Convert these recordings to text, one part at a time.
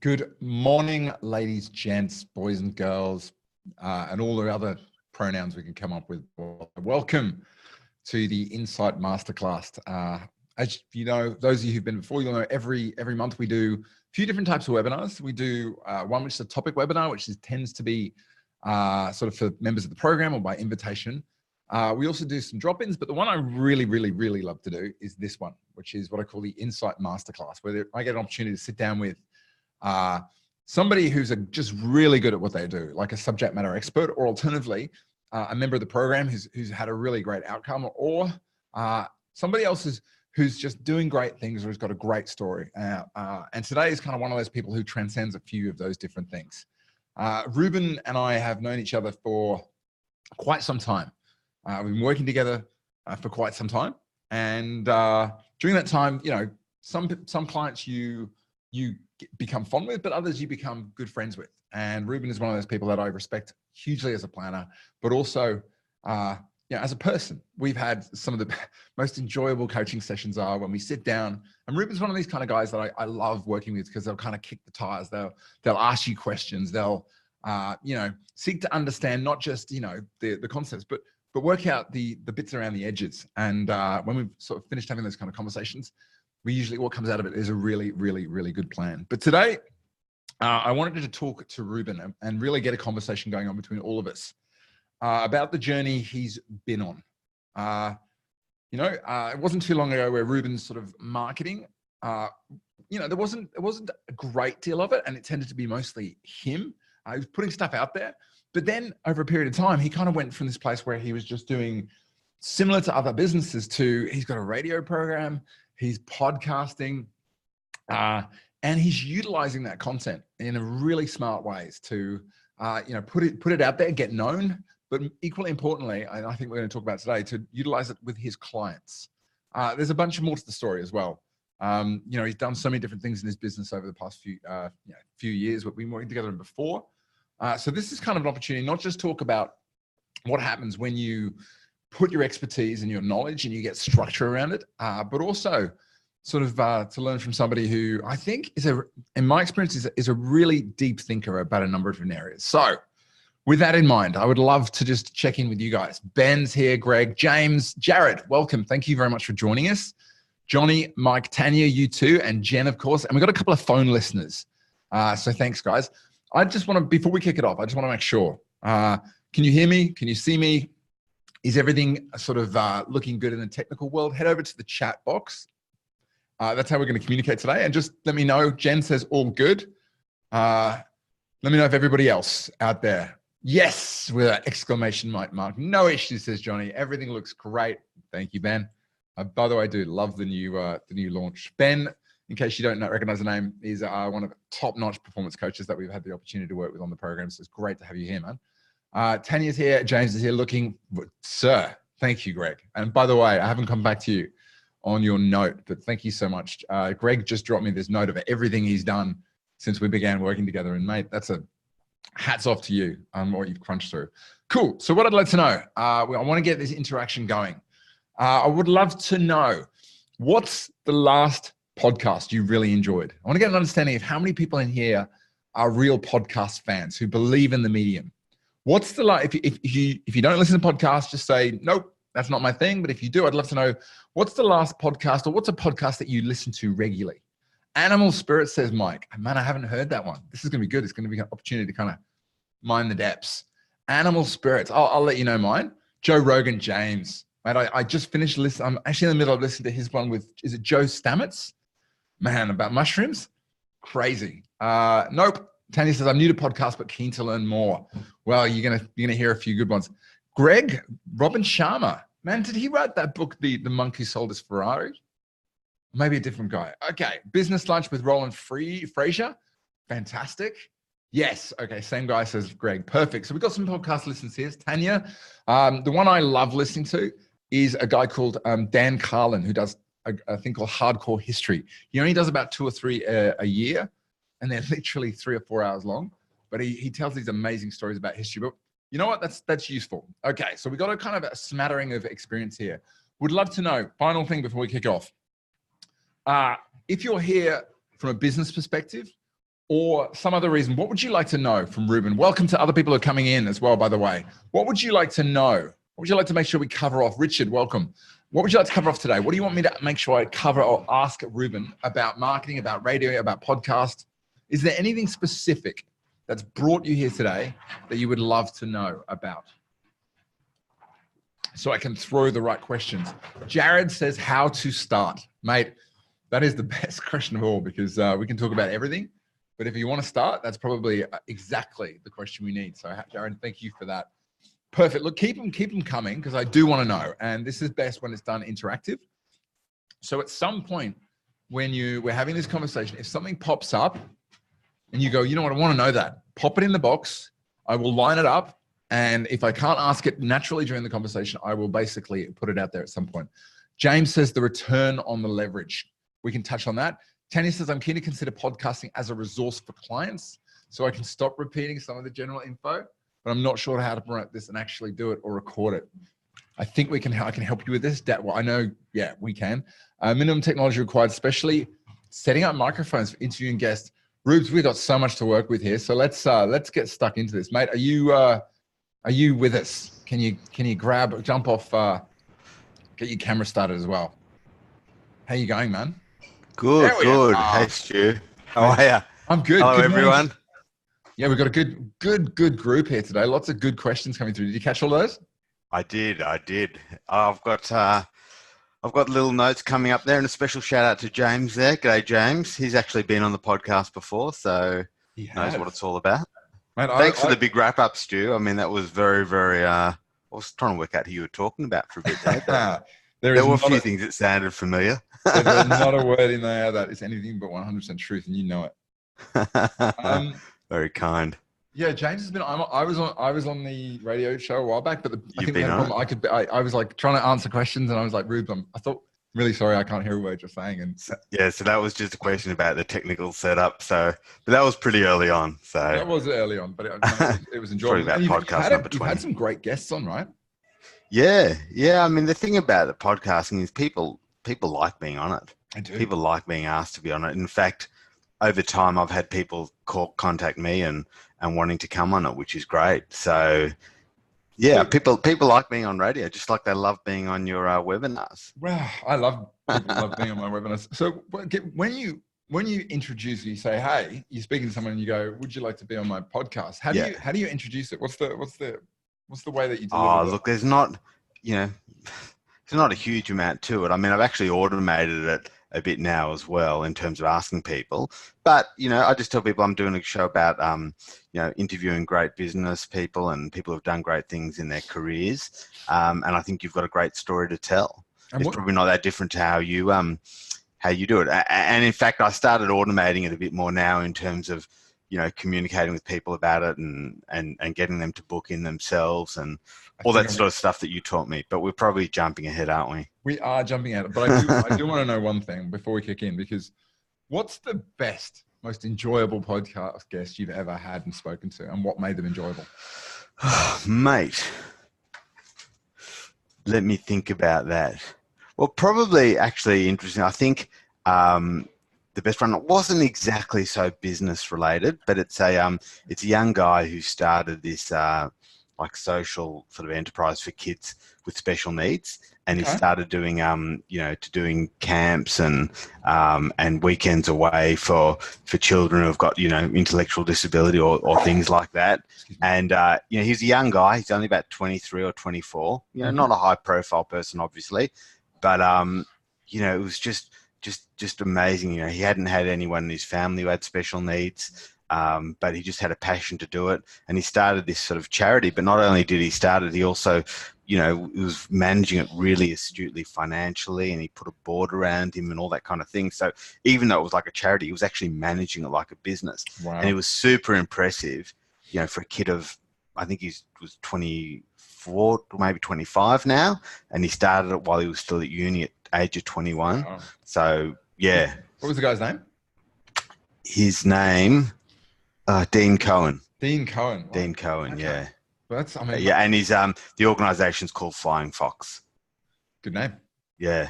Good morning, ladies, gents, boys and girls, and all the other pronouns we can come up with. Welcome to the Insight Masterclass. As you know, those of you who've been before, you'll know every month we do a few different types of webinars. We do one which is a topic webinar, which tends to be sort of for members of the program or by invitation. We also do some drop-ins, but the one I really love to do is this one, which is what I call the Insight Masterclass, where I get an opportunity to sit down with somebody who's just really good at what they do, like a subject matter expert, or alternatively, a member of the program who's had a really great outcome, or somebody else who's just doing great things or who's got a great story. And today is kind of one of those people who transcends a few of those different things. Ruben and I have known each other for quite some time. We've been working together for quite some time. And during that time, you know, some clients you become fond with, but others you become good friends with. And Ruben is one of those people that I respect hugely as a planner, but also, as a person. We've had some of the most enjoyable coaching sessions are when we sit down, and Ruben's one of these kind of guys that I love working with because they'll kind of kick the tires. They'll ask you questions. They'll, seek to understand not just, the concepts, but work out the bits around the edges. And when we've sort of finished having those kind of conversations, what comes out of it is a really good plan. But today, I wanted to talk to Ruben and really get a conversation going on between all of us about the journey he's been on. It wasn't too long ago where Ruben's sort of marketing, there wasn't a great deal of it, and it tended to be mostly him. He was putting stuff out there, but then over a period of time, he kind of went from this place where he was just doing similar to other businesses to he's got a radio program, he's podcasting, and he's utilizing that content in a really smart ways to, put it out there, get known, but equally importantly, and I think we're going to talk about today, to utilize it with his clients. There's a bunch more to the story as well. He's done so many different things in his business over the past few years. We've been working together before. So this is kind of an opportunity, not just talk about what happens when you put your expertise and your knowledge and you get structure around it, but also sort of to learn from somebody who I think in my experience, is a really deep thinker about a number of different areas. So with that in mind, I would love to just check in with you guys. Ben's here, Greg, James, Jared, welcome. Thank you very much for joining us. Johnny, Mike, Tanya, you too, and Jen, of course. And we've got a couple of phone listeners. So thanks, guys. I just want to, before we kick it off, I just want to make sure. Can you hear me? Can you see me? Is everything sort of looking good in the technical world? Head over to the chat box. That's how we're going to communicate today. And just let me know. Jen says all good. Let me know if everybody else out there. Yes, with an exclamation mark. No issues, says Johnny. Everything looks great. Thank you, Ben. By the way, I do love the new launch. Ben, in case you don't recognize the name, is one of the top-notch performance coaches that we've had the opportunity to work with on the program. So it's great to have you here, man. Tanya's here. James is here looking. Sir, thank you, Greg. And by the way, I haven't come back to you on your note, but thank you so much. Greg just dropped me this note of everything he's done since we began working together. And mate, that's a hats off to you on what you've crunched through. Cool. So what I'd like to know, I want to get this interaction going. I would love to know, what's the last podcast you really enjoyed? I want to get an understanding of how many people in here are real podcast fans who believe in the medium. What's the last, if you don't listen to podcasts, just say, nope, that's not my thing. But if you do, I'd love to know, what's the last podcast, or what's a podcast that you listen to regularly? Animal Spirit, says Mike. Man, I haven't heard that one. This is going to be good. It's going to be an opportunity to kind of mine the depths. Animal Spirits. I'll let you know mine. Joe Rogan, James. Mate, I just finished listening. I'm actually in the middle of listening to his one with, is it Joe Stamets? Man, about mushrooms? Crazy. Nope. Tanya says, I'm new to podcasts, but keen to learn more. Well, you're gonna hear a few good ones. Greg, Robin Sharma. Man, did he write that book, The Monk Who Sold His Ferrari? Maybe a different guy. Okay. Business Lunch with Roland Frazier. Fantastic. Yes. Okay. Same guy, says Greg. Perfect. So we've got some podcast listens here. Tanya. The one I love listening to is a guy called Dan Carlin, who does a thing called Hardcore History. He only does about 2 or 3 a year, and they're literally 3 or 4 hours long. But he tells these amazing stories about history. But you know what? That's useful. Okay. So we got a kind of a smattering of experience here. Would love to know, final thing before we kick off. If you're here from a business perspective, or some other reason, what would you like to know from Ruben? Welcome to other people who are coming in as well, by the way. What would you like to know? What would you like to make sure we cover off? Richard, welcome. What would you like to cover off today? What do you want me to make sure I cover or ask Ruben about marketing, about radio, about podcast? Is there anything specific that's brought you here today that you would love to know about? So I can throw the right questions. Jared says, how to start. Mate, that is the best question of all, because we can talk about everything. But if you want to start, that's probably exactly the question we need. So Jared, thank you for that. Perfect. Look, keep them coming, because I do want to know. And this is best when it's done interactive. So at some point when we're having this conversation, if something pops up and you go, you know what, I want to know that, pop it in the box. I will line it up. And if I can't ask it naturally during the conversation, I will basically put it out there at some point. James says the return on the leverage. We can touch on that. Tanya says, I'm keen to consider podcasting as a resource for clients so I can stop repeating some of the general info, but I'm not sure how to promote this and actually do it or record it. I think I can help you with this. Well, I know, yeah, we can. Minimum technology required, especially setting up microphones for interviewing guests. Rubes, we've got so much to work with here. So let's get stuck into this. Mate, are you with us? Can you jump off, get your camera started as well? How you going, man? Good. Hey, Stu. How are you? I'm good. Hello, good everyone. Morning. Yeah, we've got a good group here today. Lots of good questions coming through. Did you catch all those? I did. I've got little notes coming up there, and a special shout out to James there. G'day, James. He's actually been on the podcast before, so he knows what it's all about. Mate, Thanks for the big wrap up, Stu. I mean, that was very, very. I was trying to work out who you were talking about for a bit there, but there were a few things that sounded familiar. There's not a word in there that is anything but 100% truth, and you know it. Very kind. Yeah, James has been. I was on the radio show a while back, but I think we had a problem. I was like trying to answer questions, and I was like, Rube, I thought, really sorry, I can't hear a word you're saying. And so that was just a question about the technical setup. So, but that was pretty early on. So that was early on, but it was enjoyable. Probably about podcast number 20. You've had some great guests on, right? Yeah. I mean, the thing about the podcasting is people like being on it. I do. People like being asked to be on it. In fact, over time, I've had people contact me and wanting to come on it, which is great. So, yeah, people like being on radio, just like they love being on your webinars. Well, I love being on my webinars. So when you introduce, you say, "Hey," you're speaking to someone, and you go, "Would you like to be on my podcast?" How do you introduce it? What's the way that you deliver it? Look, there's not a huge amount to it. I mean, I've actually automated it a bit now as well in terms of asking people, but I just tell people I'm doing a show about interviewing great business people and people who've done great things in their careers, and I think you've got a great story to tell. It's probably not that different to how you do it, and in fact I started automating it a bit more now in terms of communicating with people about it and getting them to book in themselves and all that sort of stuff that you taught me. But we're probably jumping ahead, aren't we? We are jumping ahead. But I do want to know one thing before we kick in, because what's the best, most enjoyable podcast guest you've ever had and spoken to, and what made them enjoyable? Mate, let me think about that. Well, probably actually interesting. I think the best one, it wasn't exactly so business related, but it's a young guy who started this like social sort of enterprise for kids with special needs, and he started doing doing camps and weekends away for children who've got intellectual disability or things like that. And he's a young guy. He's only about 23 or 24. Not a high profile person, obviously, but it was just amazing. He hadn't had anyone in his family who had special needs, but he just had a passion to do it. And he started this sort of charity, but not only did he start it, he also, was managing it really astutely financially, and he put a board around him and all that kind of thing. So even though it was like a charity, he was actually managing it like a business. Wow. And it was super impressive, for a kid of, I think he was 24, maybe 25 now. And he started it while he was still at uni at age of 21. Wow. So, yeah. What was the guy's name? His name, Dean Cohen. Dean Cohen. Wow. Dean Cohen, okay. Yeah. Well, and he's the organization's called Flying Fox. Good name. Yeah.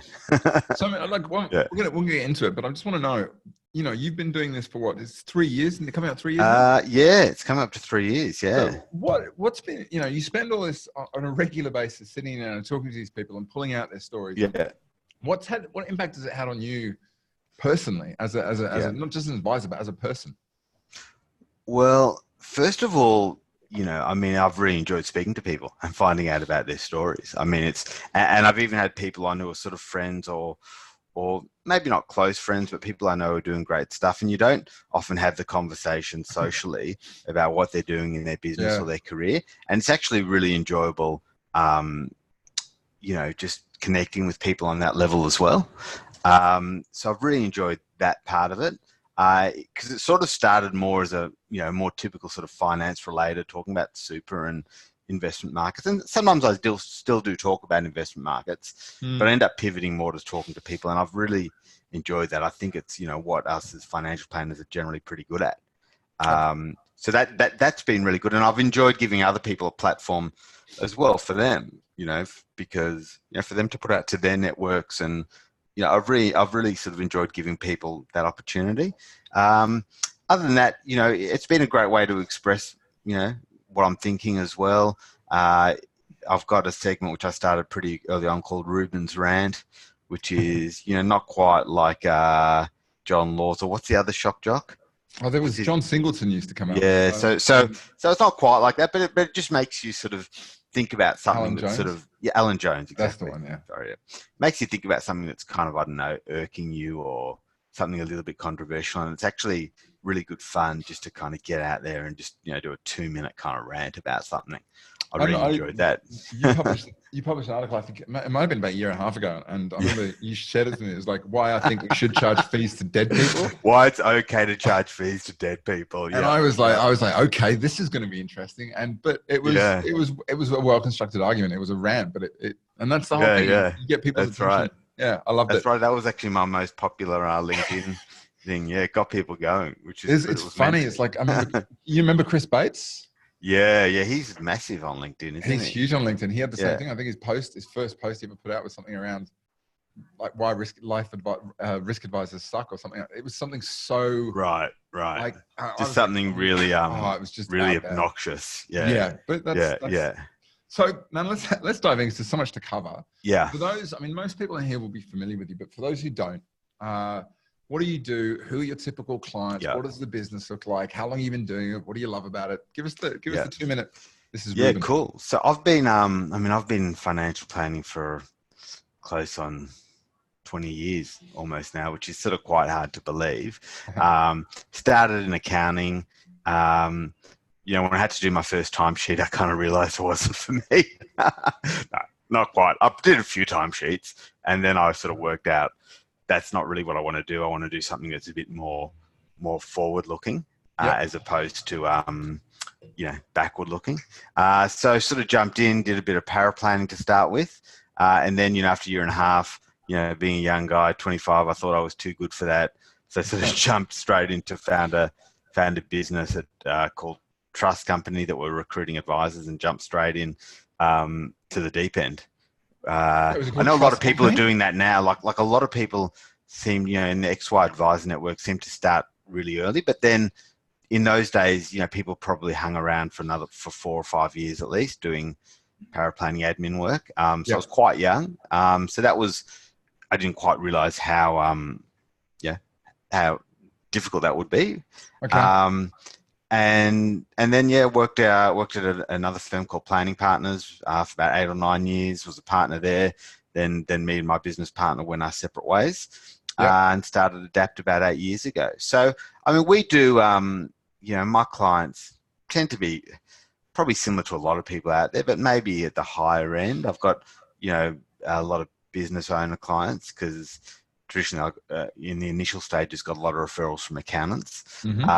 So we'll get into it, but I just want to know, you've been doing this for what? It's 3 years, and they're coming out 3 years now. Yeah, it's coming up to 3 years. Yeah. So what's been, you spend all this on a regular basis, sitting down and talking to these people and pulling out their stories. Yeah. What impact has it had on you personally, as a not just an advisor, but as a person? Well, first of all, I've really enjoyed speaking to people and finding out about their stories. I mean, and I've even had people I know who are sort of friends or maybe not close friends, but people I know are doing great stuff. And you don't often have the conversation socially about what they're doing in their business or their career. And it's actually really enjoyable, just connecting with people on that level as well. So I've really enjoyed that part of it. Because it sort of started more as a, more typical sort of finance related, talking about super and investment markets. And sometimes I still do talk about investment markets, but I end up pivoting more to talking to people. And I've really enjoyed that. I think it's, what us as financial planners are generally pretty good at. So that's been really good. And I've enjoyed giving other people a platform as well for them, because, for them to put out to their networks. And, I've really sort of enjoyed giving people that opportunity. Other than that, it's been a great way to express, what I'm thinking as well. I've got a segment which I started pretty early on called Ruben's Rant, which is, not quite like John Laws, or what's the other shock jock? Oh, there was John Singleton used to come out. Yeah, so it's not quite like that, but it just makes you sort of think about something that's sort of Alan Jones. Exactly. That's the one. Yeah. Sorry. Makes you think about something that's kind of, I don't know, irking you or something a little bit controversial, and it's actually really good fun just to kind of get out there and just do a 2-minute kind of rant about something. I really enjoyed that. You published an article, I think it might have been about a year and a half ago, and I remember you shared it with me. It was like, why I think we should charge fees to dead people. Why it's okay to charge fees to dead people. Yeah. And I was like, okay, this is going to be interesting. But it was a well constructed argument. It was a rant, but and that's the whole thing. Yeah. You get people's attention. Right. Yeah, I loved it. That's right. That was actually my most popular LinkedIn thing. Yeah, it got people going, which is it's funny. It's like, you remember Chris Bates? Yeah, he's massive on LinkedIn, isn't he? He's huge on LinkedIn. He had the same thing. I think his first post he ever put out was something around like why risk advisors suck or something. It was something so right. Like just something like, really it was just really obnoxious. Yeah. But that's. So now let's dive into so much to cover. Yeah. For those, most people in here will be familiar with you, but for those who don't, what do you do? Who are your typical clients? What does the business look like? How long have you been doing it? What do you love about it? Give us the 2-minute. This is Ruben. Cool. So I've been I've been financial planning for close on 20 years almost now, which is sort of quite hard to believe. Started in accounting. When I had to do my first timesheet, I kind of realized it wasn't for me. No, not quite. I did a few timesheets, and then I sort of worked out that's not really what I want to do. I want to do something that's a bit more forward-looking as opposed to backward-looking. So sort of jumped in, did a bit of paraplanning to start with, and then after a year and a half, being a young guy, 25, I thought I was too good for that, so sort of jumped straight into found a business called Trust Company that were recruiting advisors, and jumped straight in to the deep end. I know a lot of people are doing that now. Like a lot of people seem, in the XY Advisor Network seem to start really early, but then in those days, people probably hung around for 4 or 5 years at least doing paraplanning admin work. So I was quite young. So I didn't quite realize how difficult that would be. Okay. And then worked at another firm called Planning Partners for about 8 or 9 years. Was a partner there. Then me and my business partner went our separate ways, and started Adapt about 8 years ago. So we do. My clients tend to be probably similar to a lot of people out there, but maybe at the higher end. I've got a lot of business owner clients because traditionally in the initial stages got a lot of referrals from accountants. Mm-hmm.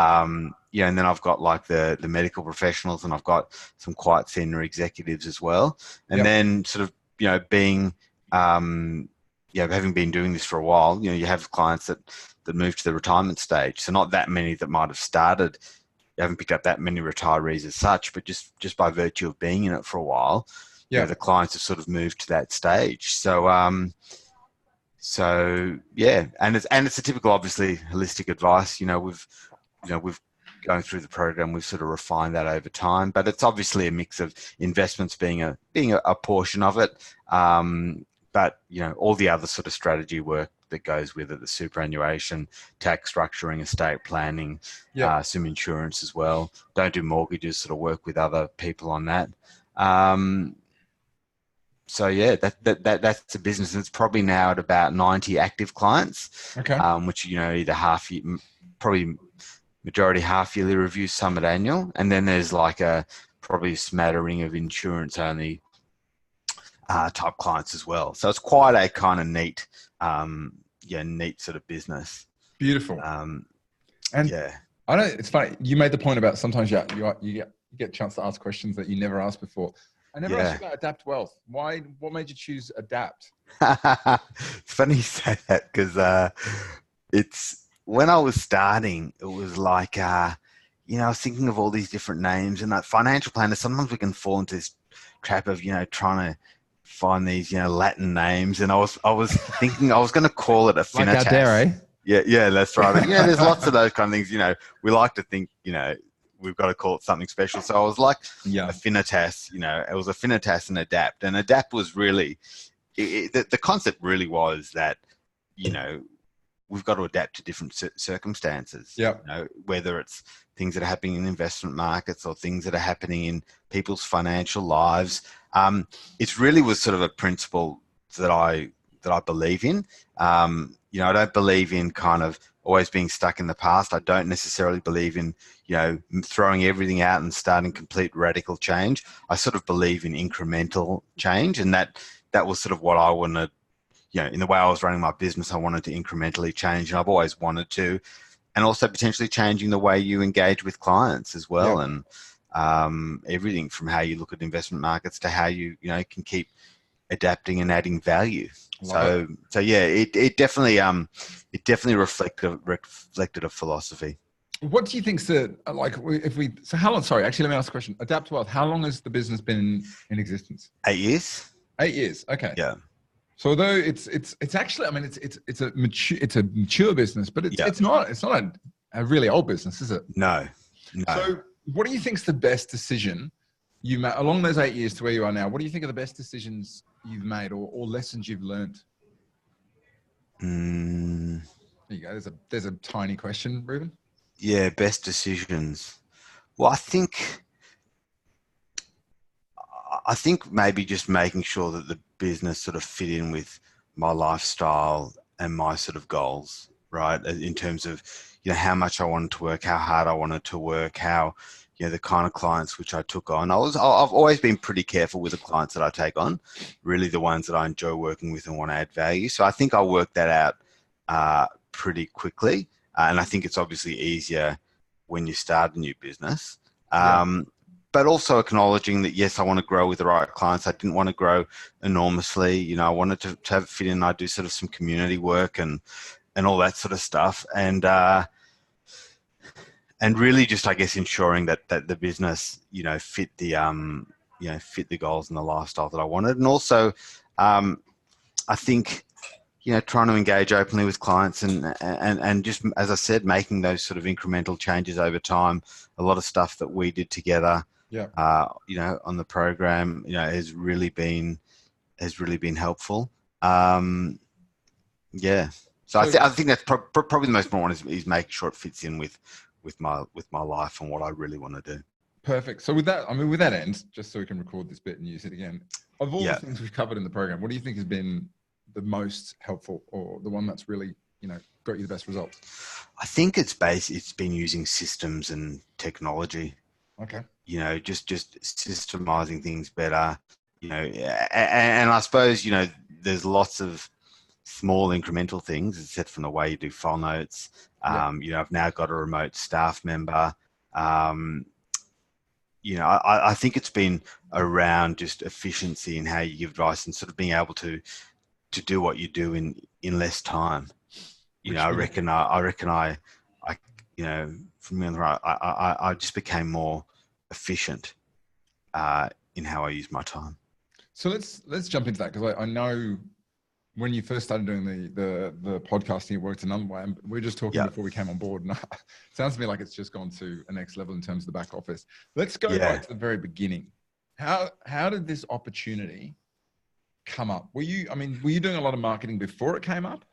And then I've got like the medical professionals, and I've got some quite senior executives as well. And then sort of, being, having been doing this for a while, you have clients that move to the retirement stage. So not that many that might have started. You haven't picked up that many retirees as such, but just by virtue of being in it for a while, the clients have sort of moved to that stage. So, So yeah, and it's a typical, obviously, holistic advice. We've going through the program, we've sort of refined that over time, but it's obviously a mix of investments being a portion of it. But all the other sort of strategy work that goes with it, the superannuation, tax structuring, estate planning, some insurance as well. Don't do mortgages, sort of work with other people on that. So yeah, that's a business. And it's probably now at about 90 active clients, Okay. Which either half year, probably majority half yearly reviews, some at annual, and then there's like probably a smattering of insurance only type clients as well. So it's quite a kind of neat sort of business. Beautiful. And yeah, I know it's funny. You made the point about sometimes you get a chance to ask questions that you never asked before. I never asked you about Adapt Wealth. Why? What made you choose Adapt? It's funny you say that because it's when I was starting, it was like I was thinking of all these different names, and like financial planners, sometimes we can fall into this trap of trying to find these Latin names, and I was thinking I was going to call it Affinitas. Like Ardere. Yeah, that's right. There's lots of those kind of things. We like to think we've got to call it something special. So I was like, Affinitas. It was Affinitas and Adapt, and Adapt was really the concept really was that we've got to adapt to different circumstances. Yeah. Whether it's things that are happening in investment markets or things that are happening in people's financial lives. It really was sort of a principle that I believe in. I don't believe in kind of always being stuck in the past. I don't necessarily believe in, throwing everything out and starting complete radical change. I sort of believe in incremental change, and that was sort of what I wanted. In the way I was running my business, I wanted to incrementally change, and I've always wanted to, and also potentially changing the way you engage with clients as well. Yeah. And everything from how you look at investment markets to how you can keep adapting and adding value. So yeah, it definitely reflected a philosophy. What do you think's how long? Sorry, actually, let me ask a question. Adapt Wealth. How long has the business been in existence? 8 years. 8 years. Okay. Yeah. So although it's actually, I mean, it's a mature business, but it's not a really old business, is it? No. So what do you think's the best decision you made along those 8 years to where you are now? What do you think are the best decisions you've made or lessons you've learned? There you go. There's a tiny question, Ruben. Yeah, best decisions. Well, I think maybe just making sure that the business sort of fit in with my lifestyle and my sort of goals, right? In terms of, how much I wanted to work, how hard I wanted to work, how, the kind of clients which I took on. I've always been pretty careful with the clients that I take on, really the ones that I enjoy working with and want to add value. So I think I worked that out pretty quickly. And I think it's obviously easier when you start a new business. But also acknowledging that, yes, I want to grow with the right clients. I didn't want to grow enormously. I wanted to have it fit in. I do sort of some community work and all that sort of stuff. And really just, I guess, ensuring that the business, fit the goals and the lifestyle that I wanted. And also, I think, trying to engage openly with clients and just, as I said, making those sort of incremental changes over time. A lot of stuff that we did together, on the program, has really been helpful. So I think that's probably the most important one is making sure it fits in with my life and what I really want to do. Perfect. So with that end, just so we can record this bit and use it again, of all the things we've covered in the program, what do you think has been the most helpful or the one that's really, got you the best results? I think it's been using systems and technology. Okay. Just systemizing things better, and I suppose, there's lots of small incremental things, except from the way you do file notes. I've now got a remote staff member. I think it's been around just efficiency in how you give advice and sort of being able to do what you do in less time. I reckon I from the right, I just became more efficient in how I use my time. So let's jump into that, because I know when you first started doing the podcasting, it worked another way. And we were just talking before we came on board, and it sounds to me like it's just gone to a next level in terms of the back office. Let's go right to the very beginning. How did this opportunity come up? Were you doing a lot of marketing before it came up?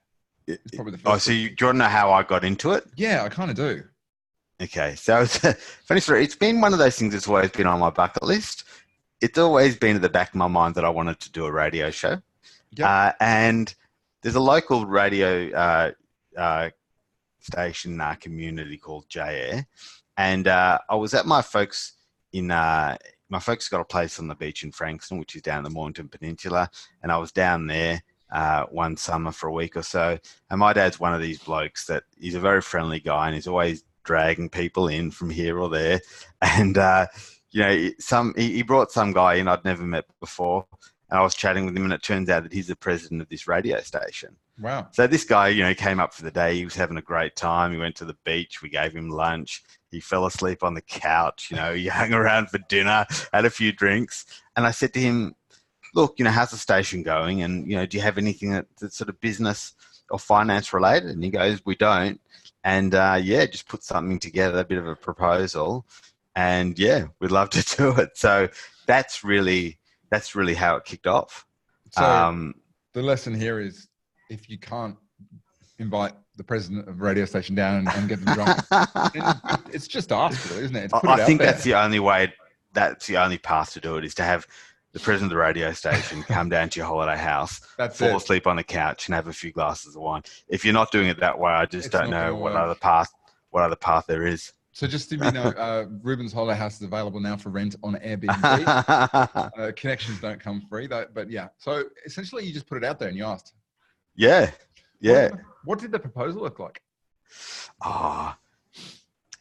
It's probably the first. So do you want to know how I got into it? Yeah, I kind of do. Okay, so it's a funny story. It's been one of those things that's always been on my bucket list. It's always been at the back of my mind that I wanted to do a radio show. Yep. And there's a local radio station community called J-Air. And I was at my folks my folks got a place on the beach in Frankston, which is down the Mornington Peninsula. And I was down there one summer for a week or so. And my dad's one of these blokes that he's a very friendly guy and he's always dragging people in from here or there. And, he brought some guy in I'd never met before. And I was chatting with him and it turns out that he's the president of this radio station. Wow. So this guy, came up for the day. He was having a great time. He went to the beach. We gave him lunch. He fell asleep on the couch. He hung around for dinner, had a few drinks. And I said to him, look, how's the station going? And, do you have anything that's sort of business or finance related? And he goes, we don't. And, just put something together, a bit of a proposal. And, we'd love to do it. So that's really how it kicked off. So the lesson here is if you can't invite the president of a radio station down and get them drunk, it's just ask for it, isn't it? I think that's the only way, that's the only path to do it is to have the president of the radio station come down to your holiday house, fall asleep on the couch and have a few glasses of wine. If you're not doing it that way, I just don't know what other path there is. So just to Ruben's Holiday House is available now for rent on Airbnb. Connections don't come free, but yeah. So essentially, you just put it out there and you asked. Yeah. What did the proposal look like?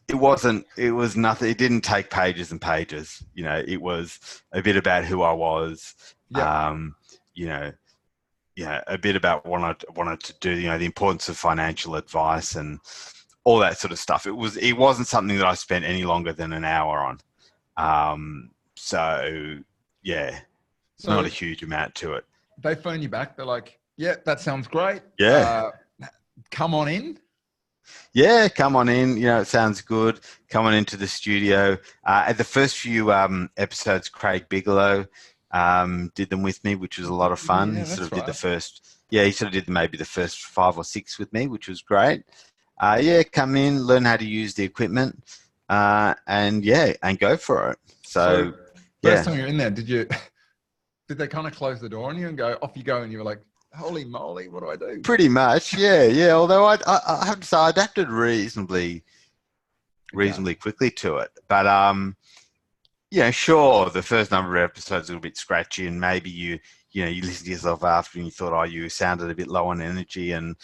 It was nothing. It didn't take pages and pages. It was a bit about who I was. Yeah. A bit about what I wanted to do. The importance of financial advice and all that sort of stuff. It wasn't something that I spent any longer than an hour on. So not a huge amount to it. They phone you back. They're like, yeah, that sounds great. Yeah. Come on in. Yeah, come on in. It sounds good. Come on into the studio. At the first few episodes, Craig Bigelow did them with me, which was a lot of fun. Yeah, he sort of did maybe the first 5 or 6 with me, which was great. Come in, learn how to use the equipment, and go for it. So first time you're in there, did they kind of close the door on you and go, off you go, and you were like, holy moly, what do I do? Pretty much, yeah. Although I have to say I adapted reasonably quickly to it. But sure, the first number of episodes are a little bit scratchy, and maybe you listen to yourself after and you thought, you sounded a bit low on energy and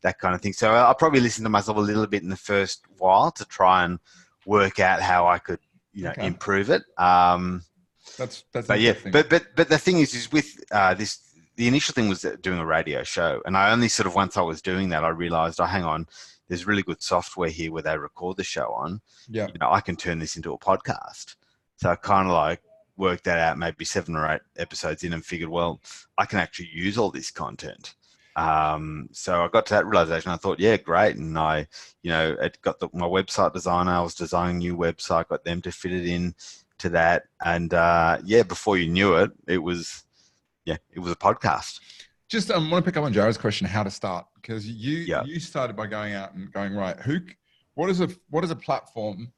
that kind of thing. So I probably listened to myself a little bit in the first while to try and work out how I could, improve it. That's but the thing is with this, the initial thing was doing a radio show, and I only sort of once I was doing that, I realized, hang on, there's really good software here where they record the show on. Yeah, I can turn this into a podcast. So I kind of worked that out, maybe 7 or 8 episodes in, and figured, well, I can actually use all this content. So I got to that realization. I thought, yeah, great. And I, got my website designer. I was designing a new website, got them to fit it in to that. And before you knew it, it was a podcast. Just I want to pick up on Jared's question, how to start, because you started by going out and going, right, what is a platform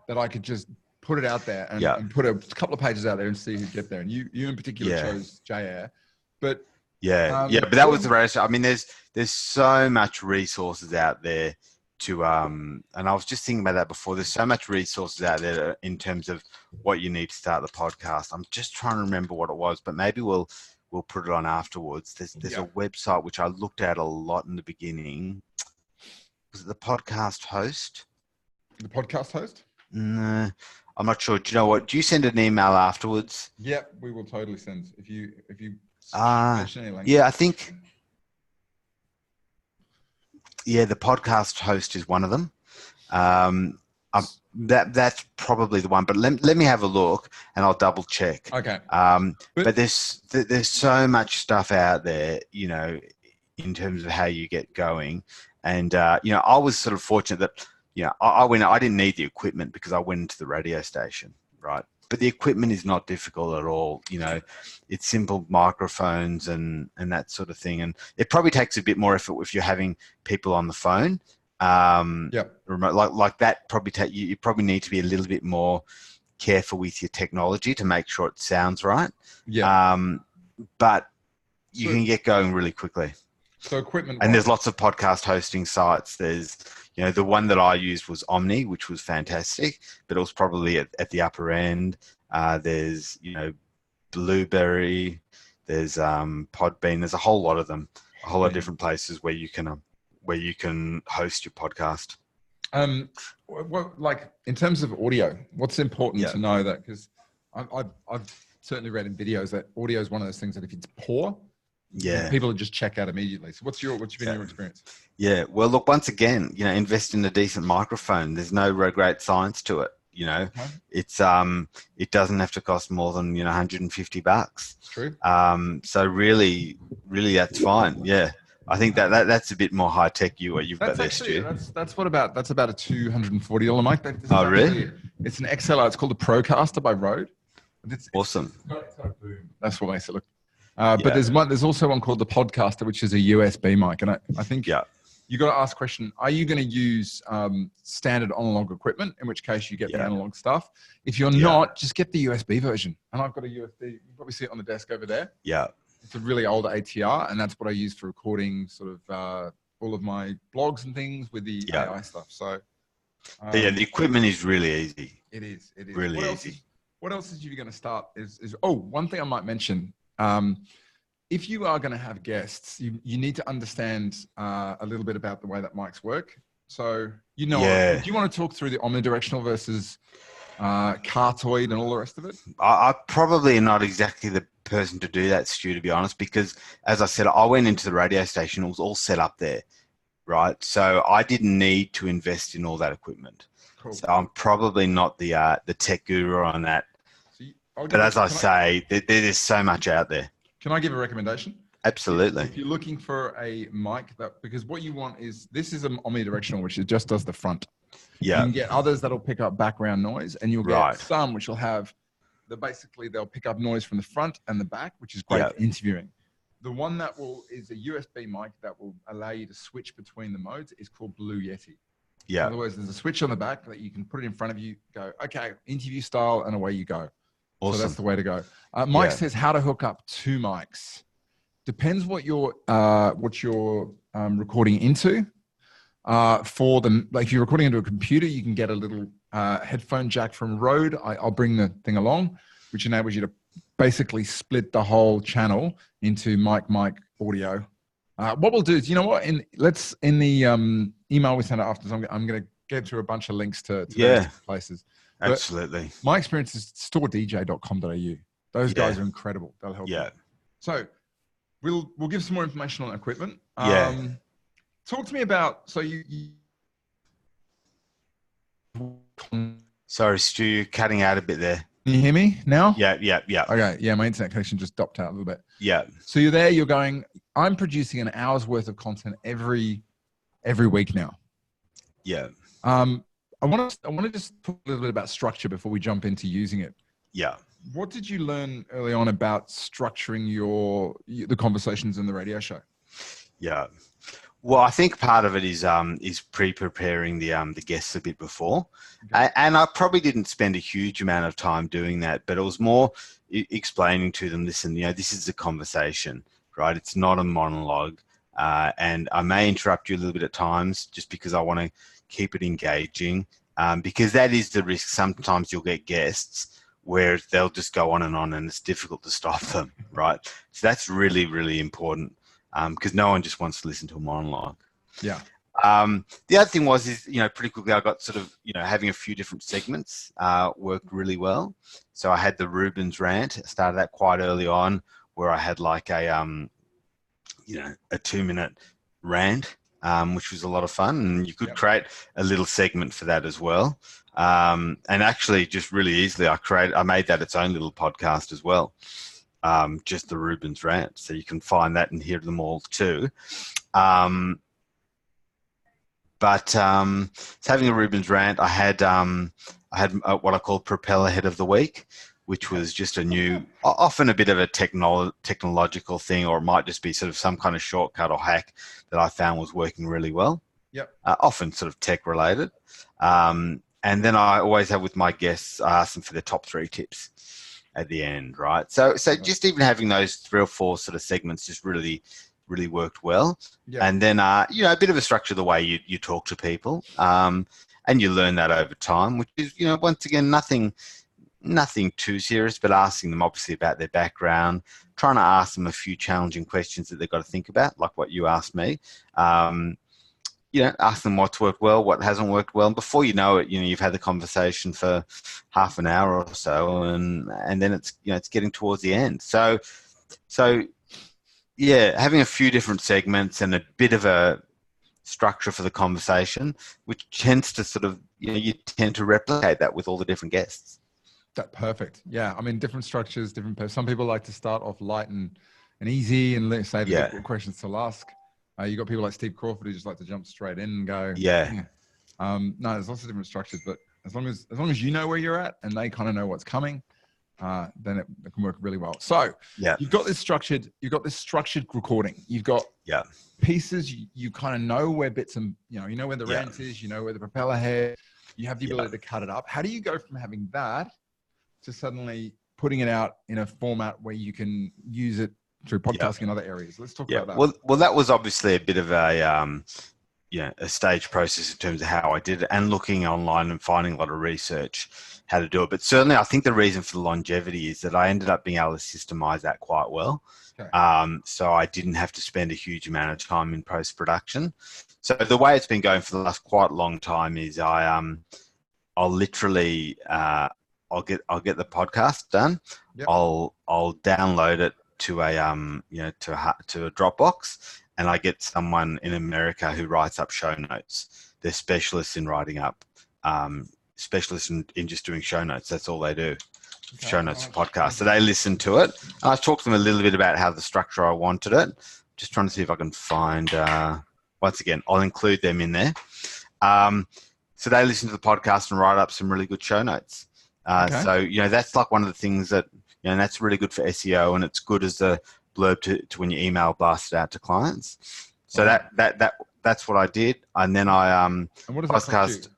that I could just put it out there and put a couple of pages out there and see who get there. And you in particular chose J-Air, but but that was the race. I mean, there's so much resources out there to and I was just thinking about that before. There's so much resources out there in terms of what you need to start the podcast. I'm just trying to remember what it was, but maybe we'll put it on afterwards. There's a website which I looked at a lot in the beginning. Was it the Podcast Host? The Podcast Host? No, I'm not sure. Do you know what? Do you send an email afterwards? Yeah, we will totally send. If you mention any links. I think. Yeah, the Podcast Host is one of them. That's probably the one. But let me have a look, and I'll double check. Okay. But there's so much stuff out there. in terms of how you get going. And, I was sort of fortunate that, I didn't need the equipment because I went into the radio station, right? But the equipment is not difficult at all. It's simple microphones and that sort of thing. And it probably takes a bit more effort if you're having people on the phone. Remote, like that probably you probably need to be a little bit more careful with your technology to make sure it sounds right. But you can get going really quickly. So equipment, and there's lots of podcast hosting sites. There's, the one that I used was Omni, which was fantastic, but it was probably at the upper end. There's, Blueberry, there's Podbean. There's a whole lot of them, a whole lot of different places where you can host your podcast. What, like in terms of audio, what's important to know that, because I've certainly read in videos that audio is one of those things that if it's poor, people just check out immediately. So what's been your experience? Yeah, well, look, once again, invest in a decent microphone. There's no great science to it. It's it doesn't have to cost more than $150. True. So really that's fine. Yeah. I think that's a bit more high tech. You've got there, Stu. That's about a $240 mic. Really? It's an XLR. It's called the Procaster by Rode. It's awesome. It's got a boom. That's what makes it look. But there's also one called the Podcaster, which is a USB mic, and I think you got to ask the question: are you going to use standard analog equipment? In which case, you get the analog stuff. If you're not, just get the USB version. And I've got a USB. You can probably see it on the desk over there. Yeah. It's a really old ATR, and that's what I use for recording sort of all of my blogs and things with the AI stuff. So, the equipment is really easy. It is. Really easy. What else is you going to start? One thing I might mention. If you are going to have guests, you need to understand a little bit about the way that mics work. So, do you want to talk through the omnidirectional versus cartoid and all the rest of it? I probably am not exactly the person to do that, Stu, to be honest, because as I said, I went into the radio station, it was all set up there, right? So I didn't need to invest in all that equipment. Cool. So I'm probably not the tech guru on that. But as I say, there's so much out there. Can I give a recommendation? Absolutely. If you're looking for a mic because what you want is, this is an omnidirectional, which just does the front. Yeah. You can get others that'll pick up background noise, and you'll get some which will have they'll pick up noise from the front and the back, which is great for interviewing. The one that is a USB mic that will allow you to switch between the modes is called Blue Yeti. Yeah. In other words, there's a switch on the back that you can put it in front of you, go, okay, interview style, and away you go. Awesome. So that's the way to go. Mike says how to hook up two mics. Depends what you're recording into. For them, like if you're recording into a computer, you can get a little headphone jack from Rode. I'll bring the thing along, which enables you to basically split the whole channel into mic audio. What we'll do is, you know what? In the email we send out after, I'm going to get through a bunch of links to various places. But absolutely. My experience is storedj.com.au. Those guys are incredible. They'll help you. So we'll give some more information on equipment. Talk to me about, so you Sorry, Stu, you're cutting out a bit there. Can you hear me now? Yeah. Okay, yeah, my internet connection just dropped out a little bit. Yeah. So you're there, you're going, I'm producing an hour's worth of content every week now. Yeah. I want to just talk a little bit about structure before we jump into using it. Yeah. What did you learn early on about structuring the conversations in the radio show? Yeah. Well, I think part of it is pre-preparing the guests a bit before, and I probably didn't spend a huge amount of time doing that, but it was more explaining to them, listen, this is a conversation, right? It's not a monologue, and I may interrupt you a little bit at times just because I want to keep it engaging, because that is the risk. Sometimes you'll get guests where they'll just go on, and it's difficult to stop them, right? So that's really, really important. Because no one just wants to listen to a monologue. Yeah. The other thing is pretty quickly I got sort of, having a few different segments worked really well. So I had the Rubens rant. I started that quite early on, where I had like a 2-minute rant, which was a lot of fun. And you could create a little segment for that as well. And actually just really easily I made that its own little podcast as well. just the Rubens rant. So you can find that and hear them all too. So having a Rubens rant, I had what I call Propeller Head of the Week, which was just a new, often a bit of a technological thing, or it might just be sort of some kind of shortcut or hack that I found was working really well. Yep. Often sort of tech related. And then I always have with my guests, I ask them for their top 3 tips at the end, right? So just even having those 3 or 4 sort of segments just really worked well. Yeah. And then, a bit of a structure the way you talk to people. And you learn that over time, which is, once again, nothing too serious, but asking them obviously about their background, trying to ask them a few challenging questions that they've got to think about, like what you asked me. Ask them what's worked well, what hasn't worked well. And before you know it, you've had the conversation for half an hour or so, and then it's getting towards the end. So yeah, having a few different segments and a bit of a structure for the conversation, which tends to sort of, you tend to replicate that with all the different guests. That's perfect. Yeah. I mean, different structures, some people like to start off light and easy and let's say the difficult questions to ask. You got people like Steve Crawford who just like to jump straight in and go. Yeah. No, there's lots of different structures, but as long as you know where you're at and they kind of know what's coming, then it can work really well. So you've got this structured recording. You've got pieces. You kind of know where bits and you know where the rant is. You know where the propeller head. You have the ability to cut it up. How do you go from having that to suddenly putting it out in a format where you can use it through podcasting and other areas? Let's talk about that. Well, that was obviously a bit of a stage process in terms of how I did it, and looking online and finding a lot of research how to do it. But certainly, I think the reason for the longevity is that I ended up being able to systemize that quite well. Okay. So I didn't have to spend a huge amount of time in post-production. So the way it's been going for the last quite long time is I'll literally I'll get the podcast done. Yep. I'll download it to a to a Dropbox, and I get someone in America who writes up show notes. They're specialists in writing up, specialists in just doing show notes. That's all they do. Okay. Show notes for podcasts. So they listen to it. And I talked to them a little bit about how the structure I wanted it. Just trying to see if I can find, once again, I'll include them in there. So they listen to the podcast and write up some really good show notes. Okay. So, that's like one of the things that, and that's really good for SEO, and it's good as a blurb to when you email blast it out to clients. So that's what I did. And then I, and what does that cost you?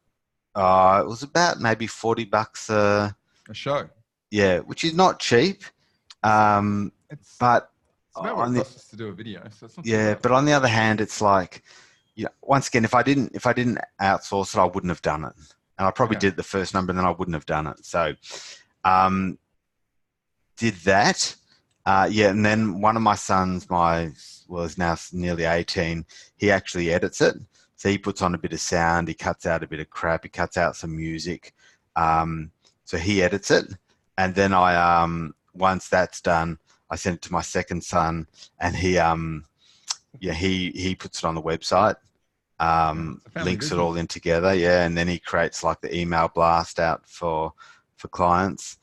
It was about maybe $40 a show. Yeah, which is not cheap. But it's about what it costs to do a video. So it's not but on the other hand, it's like, once again, if I didn't outsource it, I wouldn't have done it. And I probably did the first number, and then I wouldn't have done it. So, did that. And then one of my sons, is now nearly 18. He actually edits it. So he puts on a bit of sound. He cuts out a bit of crap. He cuts out some music. So he edits it. And then once that's done, I send it to my second son, and he puts it on the website, links it all in together. Yeah. And then he creates like the email blast out for clients.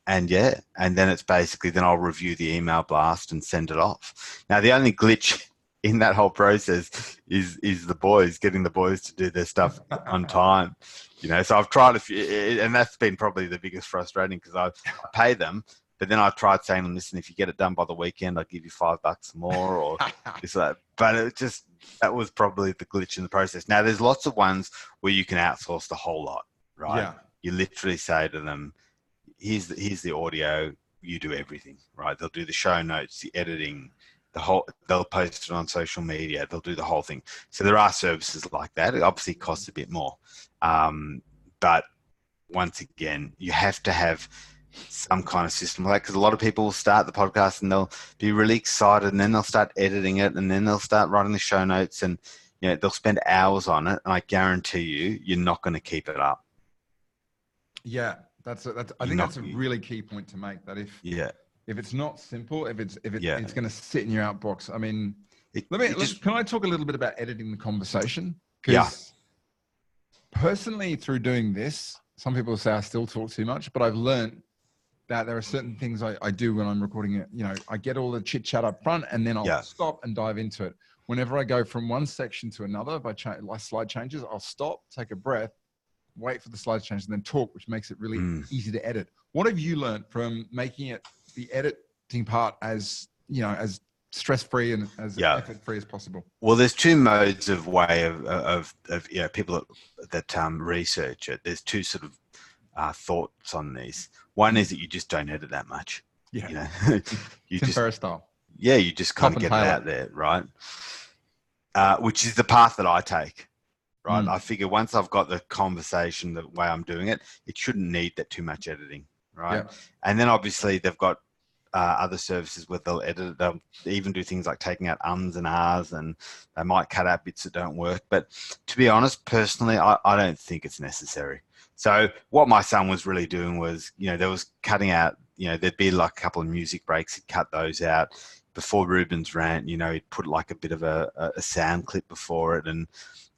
And then it's basically, then I'll review the email blast and send it off. Now, the only glitch in that whole process is getting the boys to do their stuff on time. So I've tried a few, and that's been probably the biggest frustrating, because I pay them, but then I've tried saying to them, listen, if you get it done by the weekend, I'll give you $5 more, or this or that. But that was probably the glitch in the process. Now, there's lots of ones where you can outsource the whole lot, right? Yeah. You literally say to them, here's the audio, you do everything, right? They'll do the show notes, the editing, they'll post it on social media, they'll do the whole thing. So there are services like that. It obviously costs a bit more. But once again, you have to have some kind of system like that, because a lot of people will start the podcast and they'll be really excited, and then they'll start editing it, and then they'll start writing the show notes, and they'll spend hours on it, and I guarantee you're not going to keep it up. Yeah, I think that's a really key point to make. That if it's not simple, if it's going to sit in your outbox. I mean, can I talk a little bit about editing the conversation? Because personally, through doing this, some people say I still talk too much, but I've learned that there are certain things I do when I'm recording it. You know, I get all the chit chat up front and then I'll stop and dive into it. Whenever I go from one section to another, by slide changes, I'll stop, take a breath, wait for the slide change, and then talk, which makes it really easy to edit. What have you learned from making it the editing part as, you know, as stress-free and as effort-free as possible? Well, there's two modes of way of you know, people that research it. There's two sort of thoughts on these. One is that you just don't edit that much. Yeah. You know, you Tim just Ferriss style. Yeah, you just kind of get it out there, right? Which is the path that I take, right? I figure once I've got the conversation the way I'm doing it, it shouldn't need that too much editing, right? Yeah. And then obviously they've got other services where they'll edit it. They'll even do things like taking out ums and ahs, and they might cut out bits that don't work. But to be honest, personally, I don't think it's necessary. So what my son was really doing was, you know, there was cutting out, you know, there'd be like a couple of music breaks. He'd cut those out. Before Ruben's rant, you know, he'd put like a bit of a sound clip before it and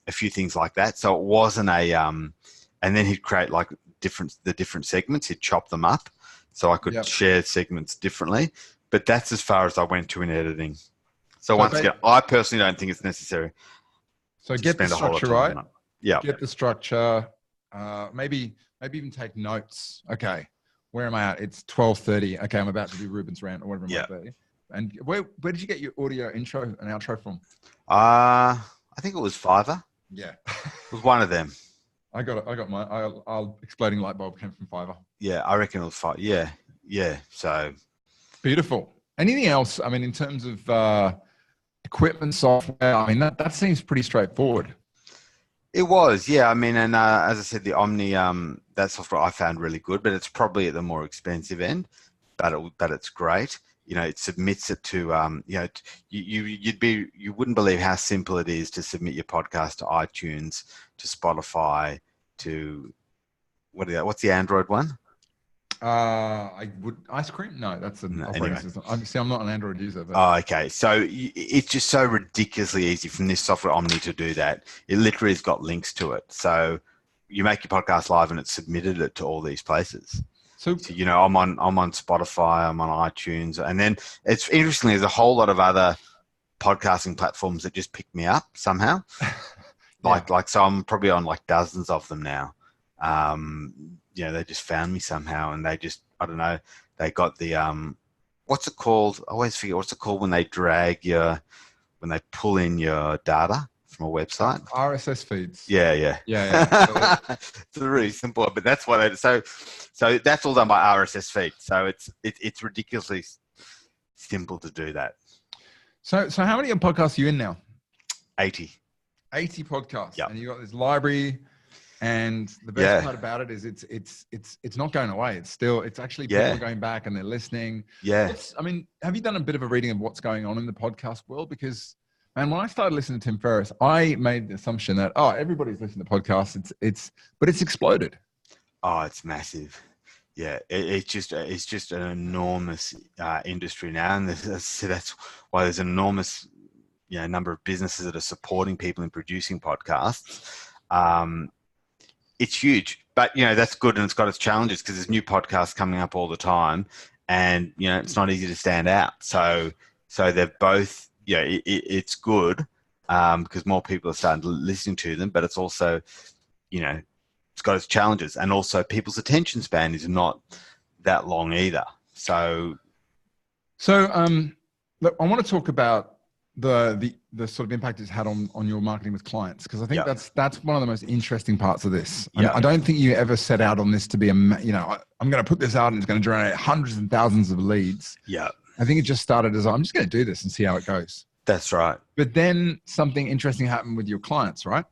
a few things like that. So it wasn't and then he'd create like the different segments. He'd chop them up so I could share segments differently. But that's as far as I went to in editing. So once again, I personally don't think it's necessary. So get the structure right. Yeah. Get the structure. Maybe even take notes. Okay, where am I at? It's 12:30. Okay, I'm about to do Ruben's rant or whatever it might be. And where did you get your audio intro and outro from? I think it was Fiverr. Yeah, it was one of them. I got mine. Our exploding light bulb came from Fiverr. Yeah, I reckon it was Fiverr. Yeah. So beautiful. Anything else? I mean, in terms of equipment, software. I mean, that seems pretty straightforward. It was, yeah. I mean, and as I said, the Omni, that software I found really good, but it's probably at the more expensive end. But it's great. You know, it submits it to, you know, you wouldn't believe how simple it is to submit your podcast to iTunes, to Spotify, to what's the Android one? Ice Cream? No, that's an operating system. I'm not an Android user. But. Oh, okay. So it's just so ridiculously easy from this software Omni to do that. It literally has got links to it. So you make your podcast live and it's submitted it to all these places. So you know, I'm on Spotify, I'm on iTunes, and then it's interestingly there's a whole lot of other podcasting platforms that just pick me up somehow. So I'm probably on like dozens of them now. You know, they just found me somehow, and they just, I don't know, they got the what's it called? I always forget what's it called when they when they pull in your data from a website. RSS feeds. Yeah. It's really simple, but that's what so that's all done by RSS feed. So it's ridiculously simple to do that. So how many podcasts are you in now? 80 podcasts. Yep. And you got this library, and the best part about it is it's not going away. It's actually people are going back and they're listening. Yeah. I mean, have you done a bit of a reading of what's going on in the podcast world? Because man, when I started listening to Tim Ferriss, I made the assumption that everybody's listening to podcasts. But it's exploded. Oh, it's massive. Yeah, it's just an enormous industry now, and that's why there's an enormous number of businesses that are supporting people in producing podcasts. It's huge, but that's good, and it's got its challenges because there's new podcasts coming up all the time, and it's not easy to stand out. So they're both. It's good because more people are starting to listen to them, but it's also, it's got its challenges, and also people's attention span is not that long either. So look, I want to talk about the sort of impact it's had on your marketing with clients, because I think that's one of the most interesting parts of this. I don't think you ever set out on this to be I'm going to put this out and it's going to generate hundreds and thousands of leads. Yeah. I think it just started as I'm just going to do this and see how it goes. That's right. But then something interesting happened with your clients, right?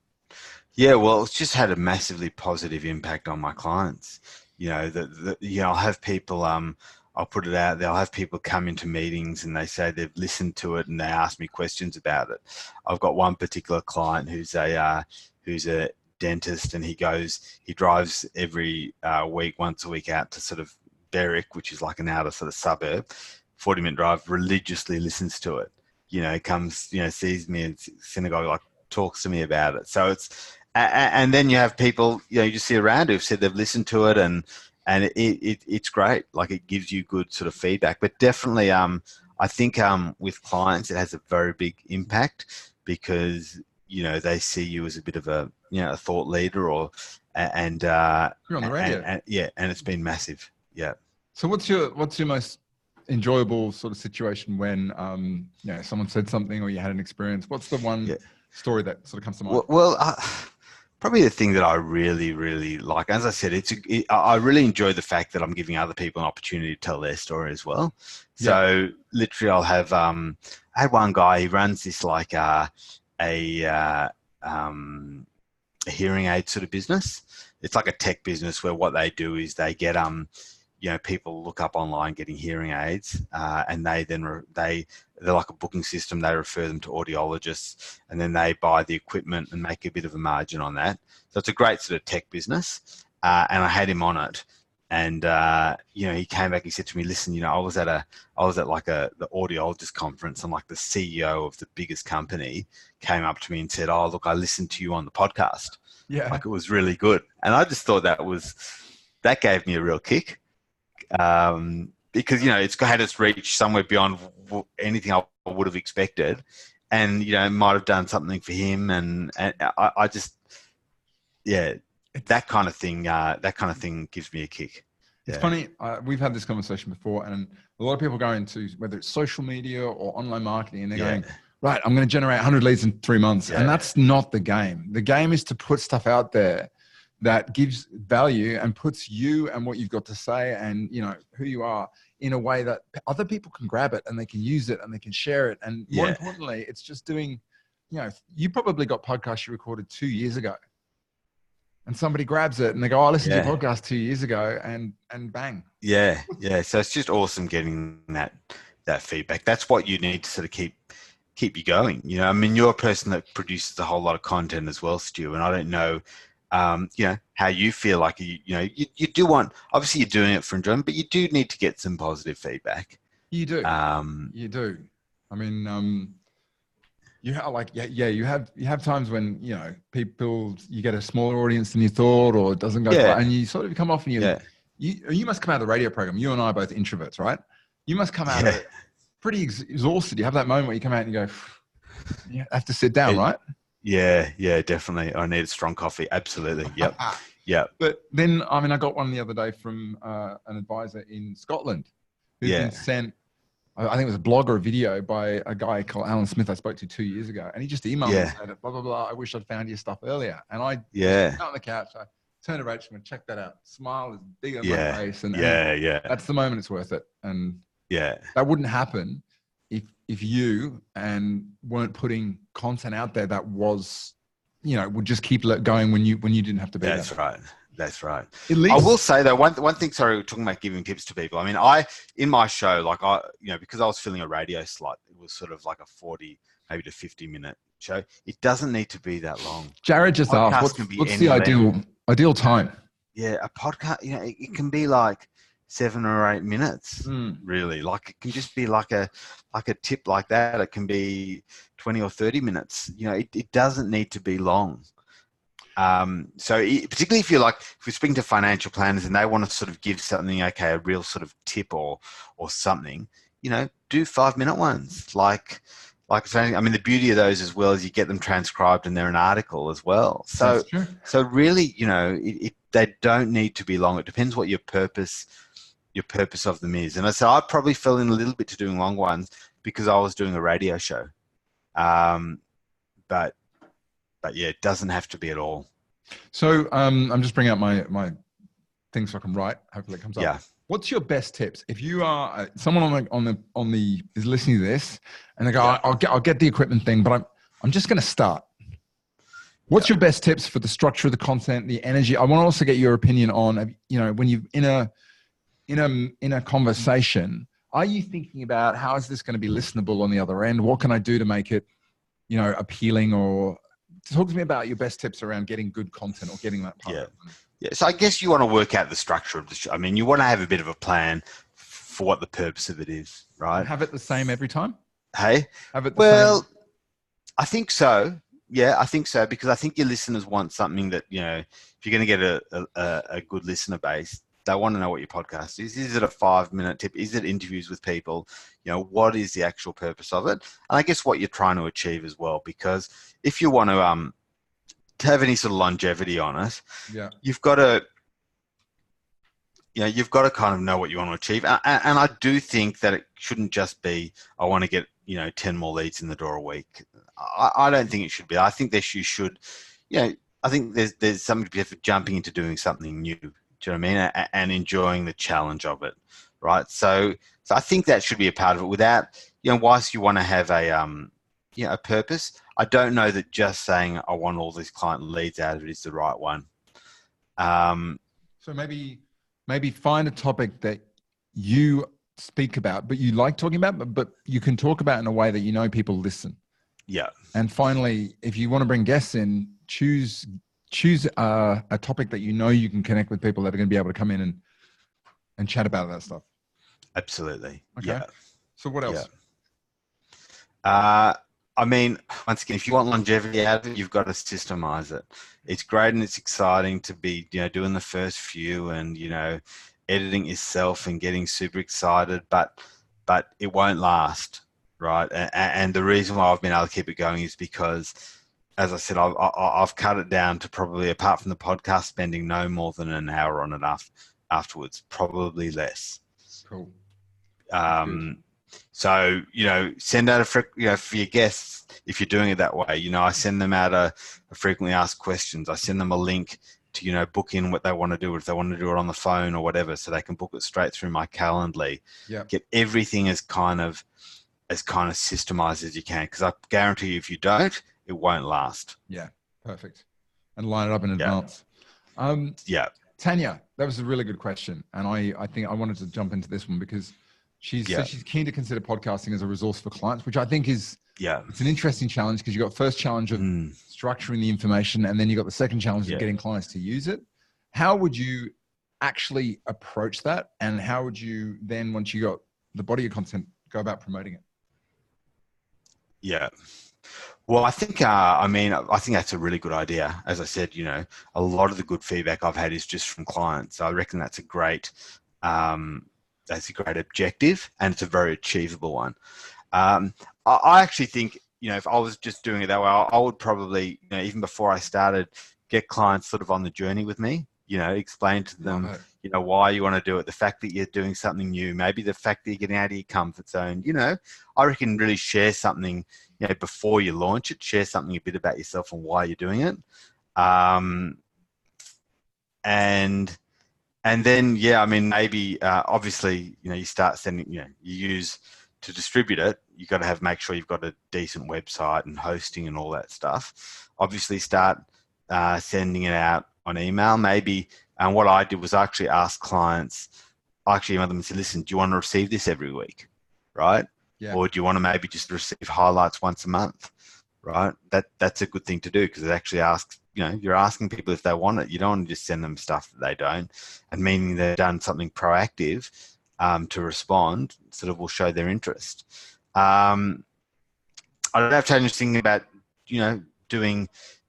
Yeah, well, it's just had a massively positive impact on my clients. I'll have people, I'll put it out there, I'll have people come into meetings and they say they've listened to it and they ask me questions about it. I've got one particular client who's a dentist, and he drives every week, once a week, out to sort of Berwick, which is like an outer sort of suburb, 40-minute drive, religiously listens to it. Comes, sees me in synagogue, like talks to me about it. So it's, and then you have people, you just see around who've said they've listened to it, and and it's great. Like it gives you good sort of feedback, but definitely, I think with clients, it has a very big impact because they see you as a bit of a a thought leader, or and You're on the radio. and yeah, and it's been massive. Yeah. So what's your most enjoyable sort of situation when someone said something or you had an experience? What's the one story that sort of comes to mind? Well, probably the thing that I really, really like, as I said, I really enjoy the fact that I'm giving other people an opportunity to tell their story as well. So literally, I'll have I had one guy. He runs this like a hearing aid sort of business. It's like a tech business where what they do is they get people look up online getting hearing aids, and they're like a booking system. They refer them to audiologists, and then they buy the equipment and make a bit of a margin on that. So it's a great sort of tech business. And I had him on it, and he came back. He said to me, "Listen, I was at like the audiologist conference, and like the CEO of the biggest company came up to me and said, 'Oh, look, I listened to you on the podcast. Yeah, like it was really good.'" And I just thought that gave me a real kick. Because it's had its reach somewhere beyond anything I would have expected, and it might have done something for him, and I just that kind of thing gives me a kick. It's funny. We've had this conversation before, and a lot of people go into whether it's social media or online marketing, and they're going, right, I'm going to generate 100 leads in 3 months, and that's not the game. The game is to put stuff out there that gives value and puts you and what you've got to say and who you are in a way that other people can grab it and they can use it and they can share it. And more importantly, it's just doing, you probably got podcasts you recorded 2 years ago and somebody grabs it and they go, "I listened to your podcast 2 years ago," and bang. Yeah. So it's just awesome getting that feedback. That's what you need to sort of keep you going. I mean, you're a person that produces a whole lot of content as well, Stu, and I don't know how you feel like you do want, obviously you're doing it for enjoyment, but you do need to get some positive feedback. You do. You do. I mean, you have times when, you get a smaller audience than you thought, or it doesn't go quite, and you sort of come off and you must come out of the radio program. You and I are both introverts, right? You must come out of it pretty exhausted. You have that moment where you come out and you go, you have to sit down, right? Yeah, definitely. I need a strong coffee. Absolutely. Yep. Yeah. But then, I mean, I got one the other day from an advisor in Scotland who's been sent, I think it was a blog or a video by a guy called Alan Smith I spoke to 2 years ago. And he just emailed me and said, blah, blah, blah. I wish I'd found your stuff earlier. And I sat on the couch. I turned to Rachel and check that out. Smile is big on my face. And that's the moment it's worth it. And that wouldn't happen if you weren't putting content out there that was, would just keep going when you didn't have to be. That's right. That's right. At least, I will say though, one thing. Sorry, we're talking about giving tips to people. I mean, in my show, like because I was filling a radio slot, it was sort of like a 40, maybe to 50-minute show. It doesn't need to be that long. Jared just asked, what's the ideal time? Yeah, a podcast. It can be like 7 or 8 minutes, really. Like it can just be like a tip like that. It can be 20 or 30 minutes. It doesn't need to be long. Particularly if you're speaking to financial planners and they want to sort of give something, a real sort of tip or something, do 5-minute ones. Like I mean, the beauty of those as well is you get them transcribed and they're an article as well. So really, they don't need to be long. It depends what your purpose of them is. And I probably fell in a little bit to doing long ones because I was doing a radio show. But yeah, it doesn't have to be at all. So I'm just bringing up my thing so I can write. Hopefully it comes up. Yeah. What's your best tips? If you are someone on the is listening to this and they go, I'll get the equipment thing, but I'm just going to start. What's your best tips for the structure of the content, the energy? I want to also get your opinion on, when you're in a conversation, are you thinking about how is this going to be listenable on the other end? What can I do to make it, appealing? Or talk to me about your best tips around getting good content or getting that part. Yeah. So I guess you want to work out the structure of the show. I mean, you want to have a bit of a plan for what the purpose of it is, right? And have it the same every time? Hey? Have it the same? I think so. Yeah, I think so, because I think your listeners want something that, if you're going to get a good listener base, They want to know what your podcast is. Is it a 5-minute tip? Is it interviews with people? What is the actual purpose of it? And I guess what you're trying to achieve as well, because if you want to have any sort of longevity on it, Yeah. you've got to kind of know what you want to achieve. And I do think that it shouldn't just be, I want to get, 10 more leads in the door a week. I don't think it should be. I think that you should, I think there's something to be for jumping into doing something new. Do you know what I mean? And enjoying the challenge of it, right? So I think that should be a part of it. Without, whilst you want to have a purpose, I don't know that just saying I want all these client leads out of it is the right one. So maybe find a topic that you speak about, but you like talking about, but you can talk about in a way that people listen. Yeah. And finally, if you want to bring guests in, choose a topic that you can connect with people that are going to be able to come in and chat about that stuff. Absolutely. Okay. Yeah. So what else? Yeah. I mean, once again, if you want longevity out of it, you've got to systemize it. It's great and it's exciting to be, doing the first few and, editing yourself and getting super excited, but it won't last, right? And the reason why I've been able to keep it going is because, as I said, I've cut it down to probably, apart from the podcast, spending no more than an hour on it afterwards, probably less. Cool. So, send out for your guests, if you're doing it that way, I send them out a frequently asked questions. I send them a link to, book in what they want to do, if they want to do it on the phone or whatever, so they can book it straight through my Calendly. Yeah. Get everything as kind of systemized as you can, because I guarantee you, if you don't, it won't last. Yeah. Perfect. And line it up in advance. Yeah. Tanya, that was a really good question. And I think I wanted to jump into this one because she's keen to consider podcasting as a resource for clients, which I think is, it's an interesting challenge, because you got first challenge of structuring the information, and then you got the second challenge of getting clients to use it. How would you actually approach that? And how would you then, once you got the body of content, go about promoting it? Yeah. Well, I think, I think that's a really good idea. As I said, a lot of the good feedback I've had is just from clients. So I reckon that's a great objective, and it's a very achievable one. I actually think, if I was just doing it that way, I would probably, even before I started, get clients sort of on the journey with me, explain to them, why you want to do it, the fact that you're doing something new, maybe the fact that you're getting out of your comfort zone. I reckon really share something, before you launch it, share something a bit about yourself and why you're doing it. And then, maybe, obviously, you start sending, you use to distribute it, you got to make sure you've got a decent website and hosting and all that stuff. Obviously start sending it out on email, maybe. And what I did was I actually asked clients, I actually emailed them and said, listen, do you want to receive this every week? Right? Yeah. Or do you want to maybe just receive highlights once a month? Right? That's a good thing to do, because it actually asks, you're asking people if they want it. You don't want to just send them stuff that they don't, and meaning they've done something proactive to respond, sort of will show their interest. I don't have to change anything about, doing,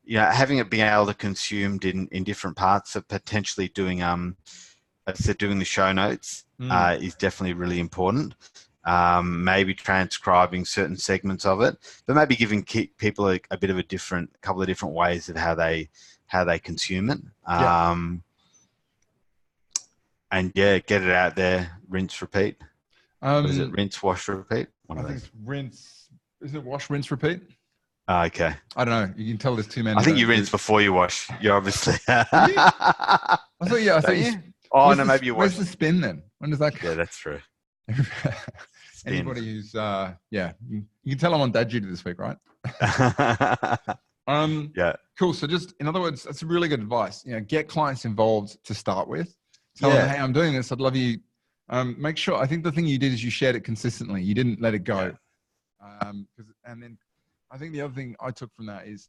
having it being able to consumed in different parts of potentially doing, as I said, doing the show notes is definitely really important. Maybe transcribing certain segments of it, but maybe giving people a bit of couple of different ways of how they consume it. And get it out there, rinse, repeat. Is it rinse, wash, repeat? I think it's rinse. Is it wash, rinse, repeat? Okay. I don't know. You can tell there's too many. I think you rinse before you wash. You obviously. I thought you. Oh, no, maybe you wash. Where's the spin then? When does that come? Yeah, that's true. Anybody who's, you can tell I'm on dad duty this week, right? Yeah. Cool. So just, in other words, that's really good advice. Get clients involved to start with. Tell them, hey, I'm doing this. I'd love you. Make sure, I think the thing you did is you shared it consistently. You didn't let it go. And then I think the other thing I took from that is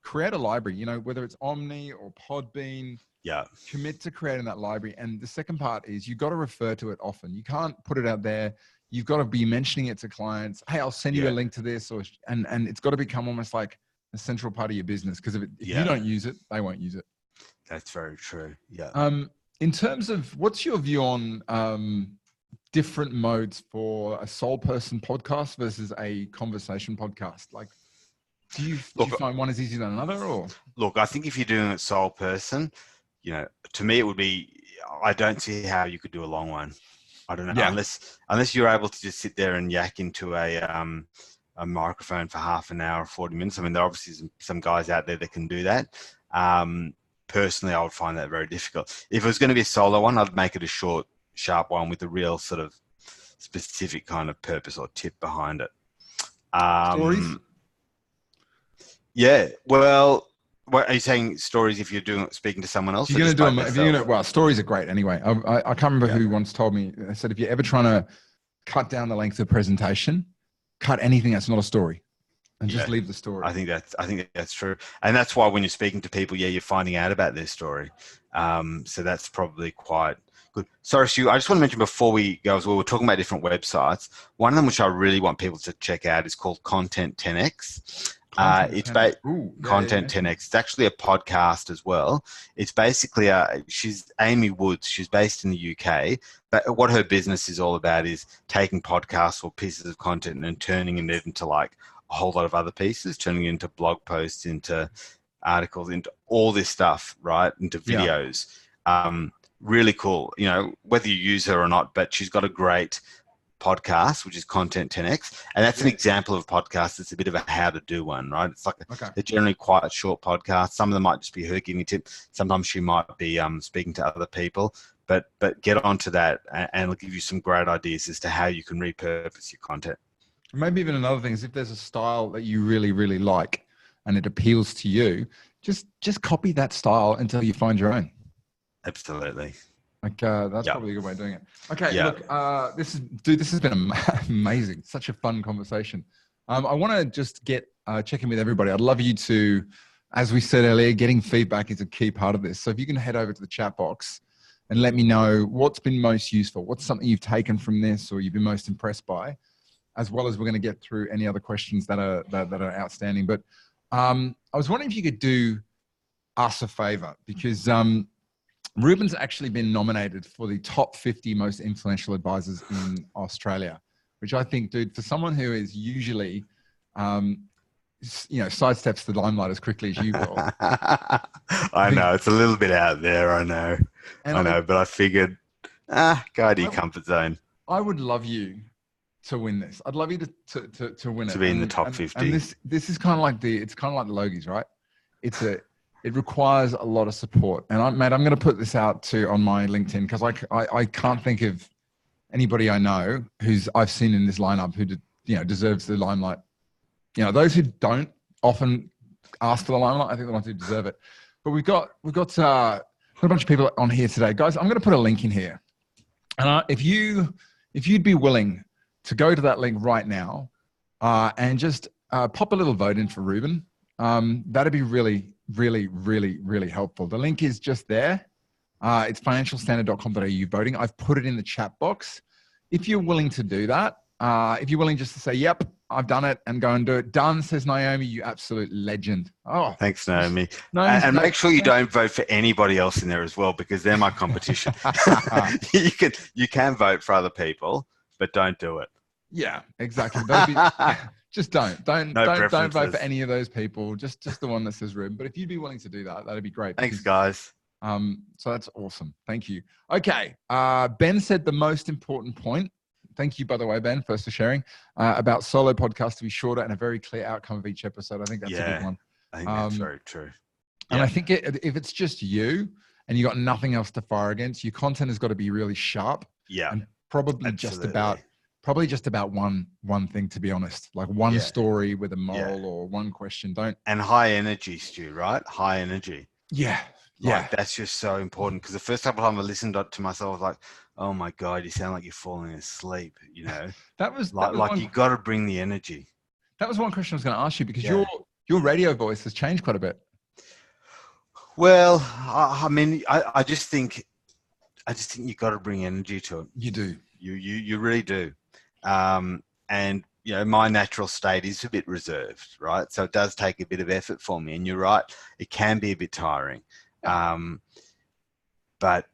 create a library, whether it's Omni or Podbean. Yeah. Commit to creating that library. And the second part is you've got to refer to it often. You can't put it out there. You've got to be mentioning it to clients. Hey, I'll send you a link to this, and it's got to become almost like a central part of your business, because if you don't use it, they won't use it. That's very true. Yeah. In terms of what's your view on different modes for a sole person podcast versus a conversation podcast? Like, do you find one is easier than another, or? Look, I think if you're doing it sole person, to me it would be. I don't see how you could do a long one. I don't know, Yeah. unless you're able to just sit there and yak into a microphone for half an hour, 40 minutes. I mean, there are obviously some guys out there that can do that. Personally, I would find that very difficult. If it was going to be a solo one, I'd make it a short, sharp one with a real sort of specific kind of purpose or tip behind it. Stories? Yeah. Well, what are you saying? Stories if you're speaking to someone else? You're going to do them. Well, stories are great anyway. I can't remember who once told me. They said if you're ever trying to cut down the length of the presentation, cut anything that's not a story, and just leave the story. I think that's true, and that's why when you're speaking to people, you're finding out about their story. So that's probably quite good. Sorry, Stu, I just want to mention before we go as well, we're talking about different websites. One of them, which I really want people to check out, is called Content 10x. It's Content 10x. It's actually a podcast as well. It's basically she's Amy Woods. She's based in the UK, but what her business is all about is taking podcasts or pieces of content and turning it into like a whole lot of other pieces, turning it into blog posts, into articles, into all this stuff, right? Into videos. Really cool. Whether you use her or not, but she's got a great podcast, which is Content 10x, and that's an example of a podcast that's a bit of a how to do one, right? It's like they're generally quite short podcasts. Some of them might just be her giving tips. Sometimes she might be speaking to other people, but get onto that and it'll give you some great ideas as to how you can repurpose your content. Maybe even another thing is if there's a style that you really, really like and it appeals to you, just copy that style until you find your own. Absolutely. Like that's probably a good way of doing it. Okay, look, this has been amazing. Such a fun conversation. I want to just check in with everybody. I'd love you to, as we said earlier, getting feedback is a key part of this. So if you can head over to the chat box and let me know what's been most useful, what's something you've taken from this or you've been most impressed by, as well as we're going to get through any other questions that are outstanding. But I was wondering if you could do us a favor, because Ruben's actually been nominated for the top 50 most influential advisors in Australia, which I think, dude, for someone who is usually, sidesteps the limelight as quickly as you will. I know it's a little bit out there. I know, but I figured, go to your comfort zone. I would love you to win this. I'd love you to win it. To be in the top 50. And this is kind of like the Logies, right? It requires a lot of support. And I'm going to put this out on my LinkedIn, because I can't think of anybody I know I've seen in this lineup who deserves the limelight. Those who don't often ask for the limelight, I think the ones who deserve it. But we've got a bunch of people on here today, guys. I'm going to put a link in here, and if you'd be willing to go to that link right now and just pop a little vote in for Ruben, that'd be really, really, really, really helpful. The link is just there. It's financialstandard.com.au voting. I've put it in the chat box. If you're willing to do that, if you're willing just to say, yep, I've done it, and go and do it. Done, says Naomi, you absolute legend. Oh, thanks, Naomi. And make sure you don't vote for anybody else in there as well, because they're my competition. You can vote for other people, but don't do it. Yeah, exactly. Just don't vote for any of those people. Just the one that says Ruben. But if you'd be willing to do that, that'd be great. Thanks, guys. So that's awesome. Thank you. Okay. Ben said the most important point. Thank you, by the way, Ben, first for sharing about solo podcasts to be shorter and a very clear outcome of each episode. I think that's a good one. I think that's very true. And I think if it's just you and you got nothing else to fire against, your content has got to be really sharp. Yeah. And probably just about one thing, to be honest, like one story with a moral or one question. And high energy, Stu, right? High energy. Yeah. Like, that's just so important, because the first couple of times I listened to myself, I was like, oh my God, you sound like you're falling asleep, That was you got to bring the energy. That was one question I was going to ask you, because your radio voice has changed quite a bit. Well, I mean, I just think you got to bring energy to it. You do. You really do. And my natural state is a bit reserved, right? So it does take a bit of effort for me. And you're right, it can be a bit tiring. But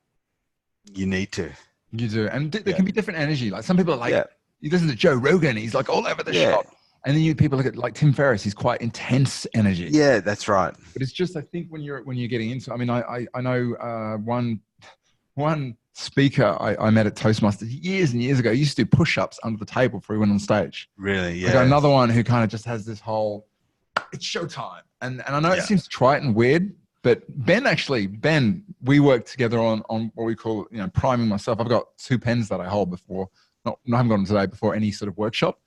You need to. You do. And there Yeah. can be different energy. Like some people are like, Yeah. you listen to Joe Rogan, he's like all over the Yeah. shop. And then you people look at like Tim Ferriss, he's quite intense energy. Yeah, that's right. But it's just, I think when you're getting into, I mean, I know one speaker I met at Toastmasters years and years ago used to do push-ups under the table before he went on stage. Really, I yeah. got another one who kind of just has this whole, it's showtime. And I know it seems trite and weird, but Ben, we worked together on what we call, priming myself. I've got 2 pens that I hold before, I haven't got them today, before any sort of workshop.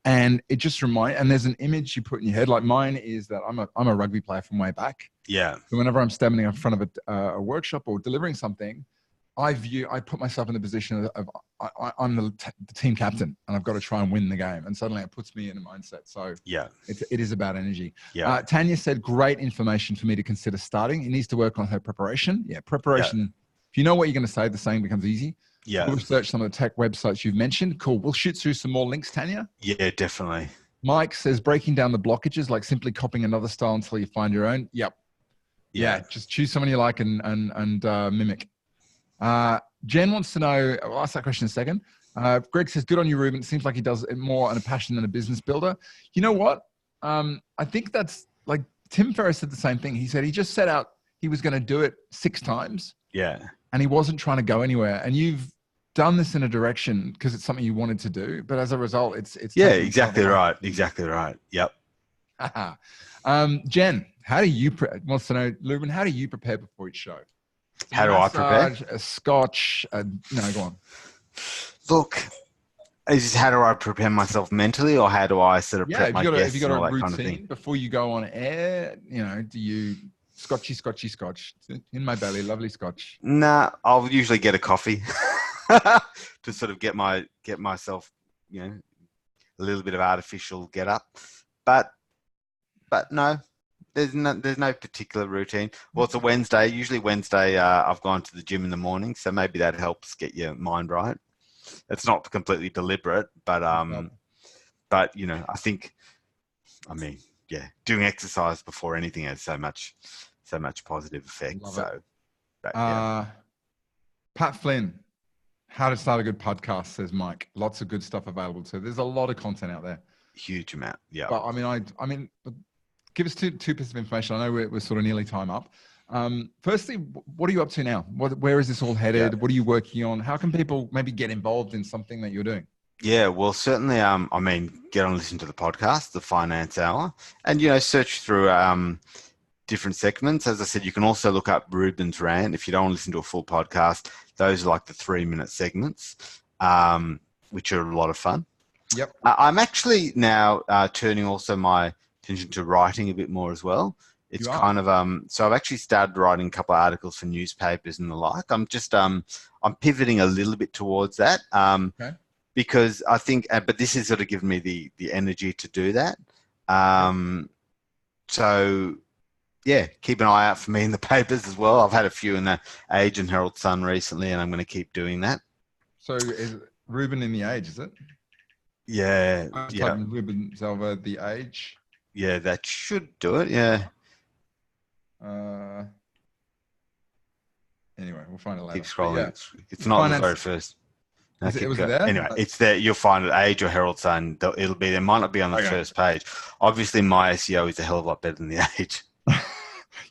And it just and there's an image you put in your head. Like mine is that I'm a rugby player from way back. Yeah. So whenever I'm standing in front of a workshop or delivering something, I put myself in the position of I'm the team captain and I've got to try and win the game. And suddenly it puts me in a mindset. So Yeah. it is about energy. Yeah. Tanya said, great information for me to consider starting. He needs to work on her preparation. Yeah. Preparation. Yeah. If you know what you're going to say, the saying becomes easy. Yeah. We'll research some of the tech websites you've mentioned. Cool. We'll shoot through some more links, Tanya. Yeah, definitely. Mike says, breaking down the blockages, like simply copying another style until you find your own. Yep. Yeah. Just choose someone you like and mimic. Jen wants to know, I'll ask that question in a second. Greg says, good on you, Ruben. It seems like he does it more on a passion than a business builder. You know what? I think that's like Tim Ferriss said the same thing. He said he just set out, he was going to do it 6 times. Yeah. And he wasn't trying to go anywhere. And you've done this in a direction because it's something you wanted to do. But as a result, it's yeah, exactly right. Exactly right. Yep. Jen, how do you wants to know, Ruben, how do you prepare before each show? How do I prepare? A scotch. No, go on. Look, is how do I prepare myself mentally, or how do I sort of prep my guests and all that kind of thing? Before you go on air, do you scotch in my belly, lovely scotch? Nah, I'll usually get a coffee to sort of get myself, a little bit of artificial get up, but no. There's no particular routine. Well, it's a Wednesday. Usually Wednesday, I've gone to the gym in the morning, so maybe that helps get your mind right. It's not completely deliberate, but I think, doing exercise before anything has so much positive effect. Pat Flynn, how to start a good podcast, says Mike. Lots of good stuff available too. There's a lot of content out there. Huge amount. Yeah. But I mean. Give us two pieces of information. I know we're sort of nearly time up. Firstly, what are you up to now? Where is this all headed? Yeah. What are you working on? How can people maybe get involved in something that you're doing? Yeah, well, certainly, get on and listen to the podcast, The Finance Hour, and, search through different segments. As I said, you can also look up Ruben's Rant. If you don't want to listen to a full podcast, those are like the 3-minute segments, which are a lot of fun. Yep. I'm actually now turning also my attention to writing a bit more as well. It's kind of so I've actually started writing a couple of articles for newspapers and the like. I'm just I'm pivoting a little bit towards that because I think but this has sort of given me the energy to do that. So yeah, keep an eye out for me in the papers as well. I've had a few in the Age and Herald Sun recently, and I'm going to keep doing that. So is Ruben in the Age, is it? Yeah. Ruben Zalva, the Age. Yeah, that should do it. Yeah. Anyway, we'll find it later. Keep scrolling. Yeah. It's not the very first. No, was it there? Anyway, it's there. You'll find it. Age or Herald Sun. It'll be there. Might not be on the first page. Obviously, my SEO is a hell of a lot better than the Age.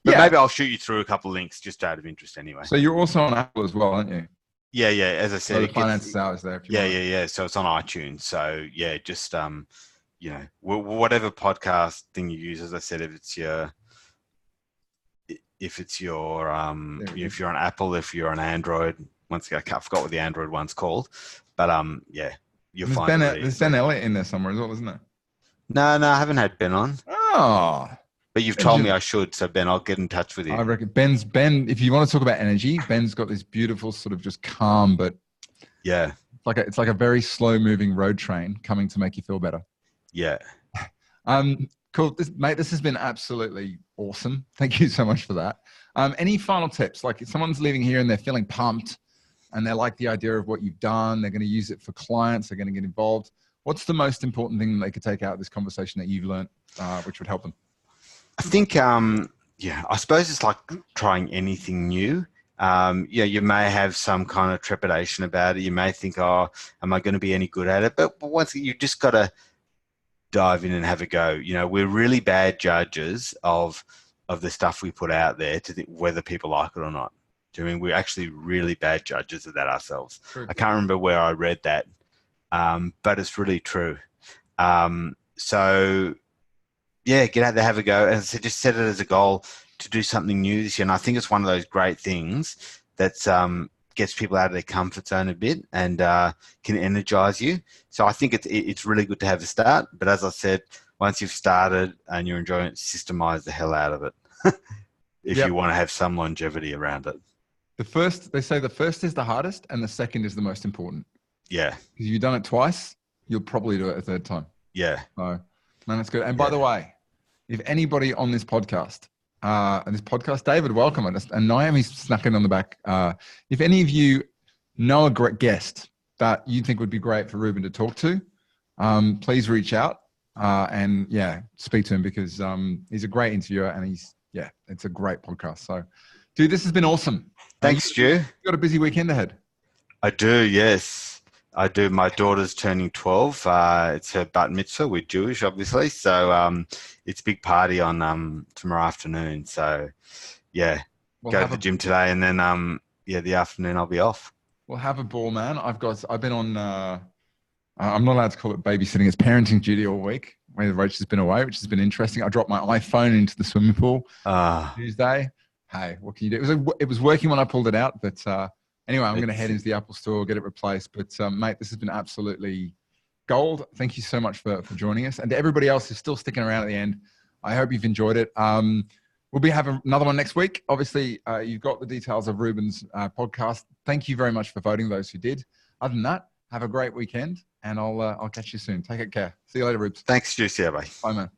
But maybe I'll shoot you through a couple of links just out of interest anyway. So you're also on Apple as well, aren't you? Yeah. As I said, the Finance Hour is there. Yeah. So it's on iTunes. So yeah, just whatever podcast thing you use, as I said, if you're on Apple, if you're on Android, once again, I forgot what the Android one's called, but you'll find it. There's Ben Elliott in there somewhere as well, isn't there? No, I haven't had Ben on. Oh, but you've told me I should, so Ben, I'll get in touch with you. I reckon Ben. If you want to talk about energy, Ben's got this beautiful sort of just calm, but yeah, it's like a very slow moving road train coming to make you feel better. Yeah. Cool. Mate, this has been absolutely awesome. Thank you so much for that. Any final tips? Like if someone's leaving here and they're feeling pumped and they like the idea of what you've done, they're going to use it for clients, they're going to get involved. What's the most important thing they could take out of this conversation that you've learned, which would help them? I think, I suppose it's like trying anything new. Yeah, you may have some kind of trepidation about it. You may think, oh, am I going to be any good at it? But once you just got to dive in and have a go. You know, we're really bad judges of the stuff we put out there to think whether people like it or not. Do you know what I mean we're actually really bad judges of that ourselves? True. I can't remember where I read that, but it's really true. So yeah, get out there, have a go. As I said, just set it as a goal to do something new this year. And I think it's one of those great things that's gets people out of their comfort zone a bit and can energize you. So I think it's really good to have a start. But as I said, once you've started and you're enjoying it, systemize the hell out of it if you want to have some longevity around it. They say the first is the hardest and the second is the most important. Yeah. Because you've done it twice, you'll probably do it a third time. Yeah. So, man, that's good. And by the way, if anybody on this podcast, David, welcome. And Naomi snuck in on the back. If any of you know a great guest that you think would be great for Ruben to talk to, please reach out and speak to him because he's a great interviewer and it's a great podcast. So, dude, this has been awesome. Thanks, Stu. You've got a busy weekend ahead. I do, yes. I do. My daughter's turning 12. It's her bat mitzvah. We're Jewish, obviously. So it's a big party on tomorrow afternoon. So, go to the gym today and then, the afternoon I'll be off. We'll have a ball, man. I've been on, I'm not allowed to call it babysitting. It's parenting duty all week where Rach has been away, which has been interesting. I dropped my iPhone into the swimming pool Tuesday. Hey, what can you do? It was working when I pulled it out, but anyway, I'm going to head into the Apple store, get it replaced. But mate, this has been absolutely gold. Thank you so much for joining us. And to everybody else who's still sticking around at the end, I hope you've enjoyed it. We'll be having another one next week. Obviously, you've got the details of Ruben's podcast. Thank you very much for voting, those who did. Other than that, have a great weekend, and I'll catch you soon. Take care. See you later, Rubes. Thanks, Juicy. Bye. Bye, man.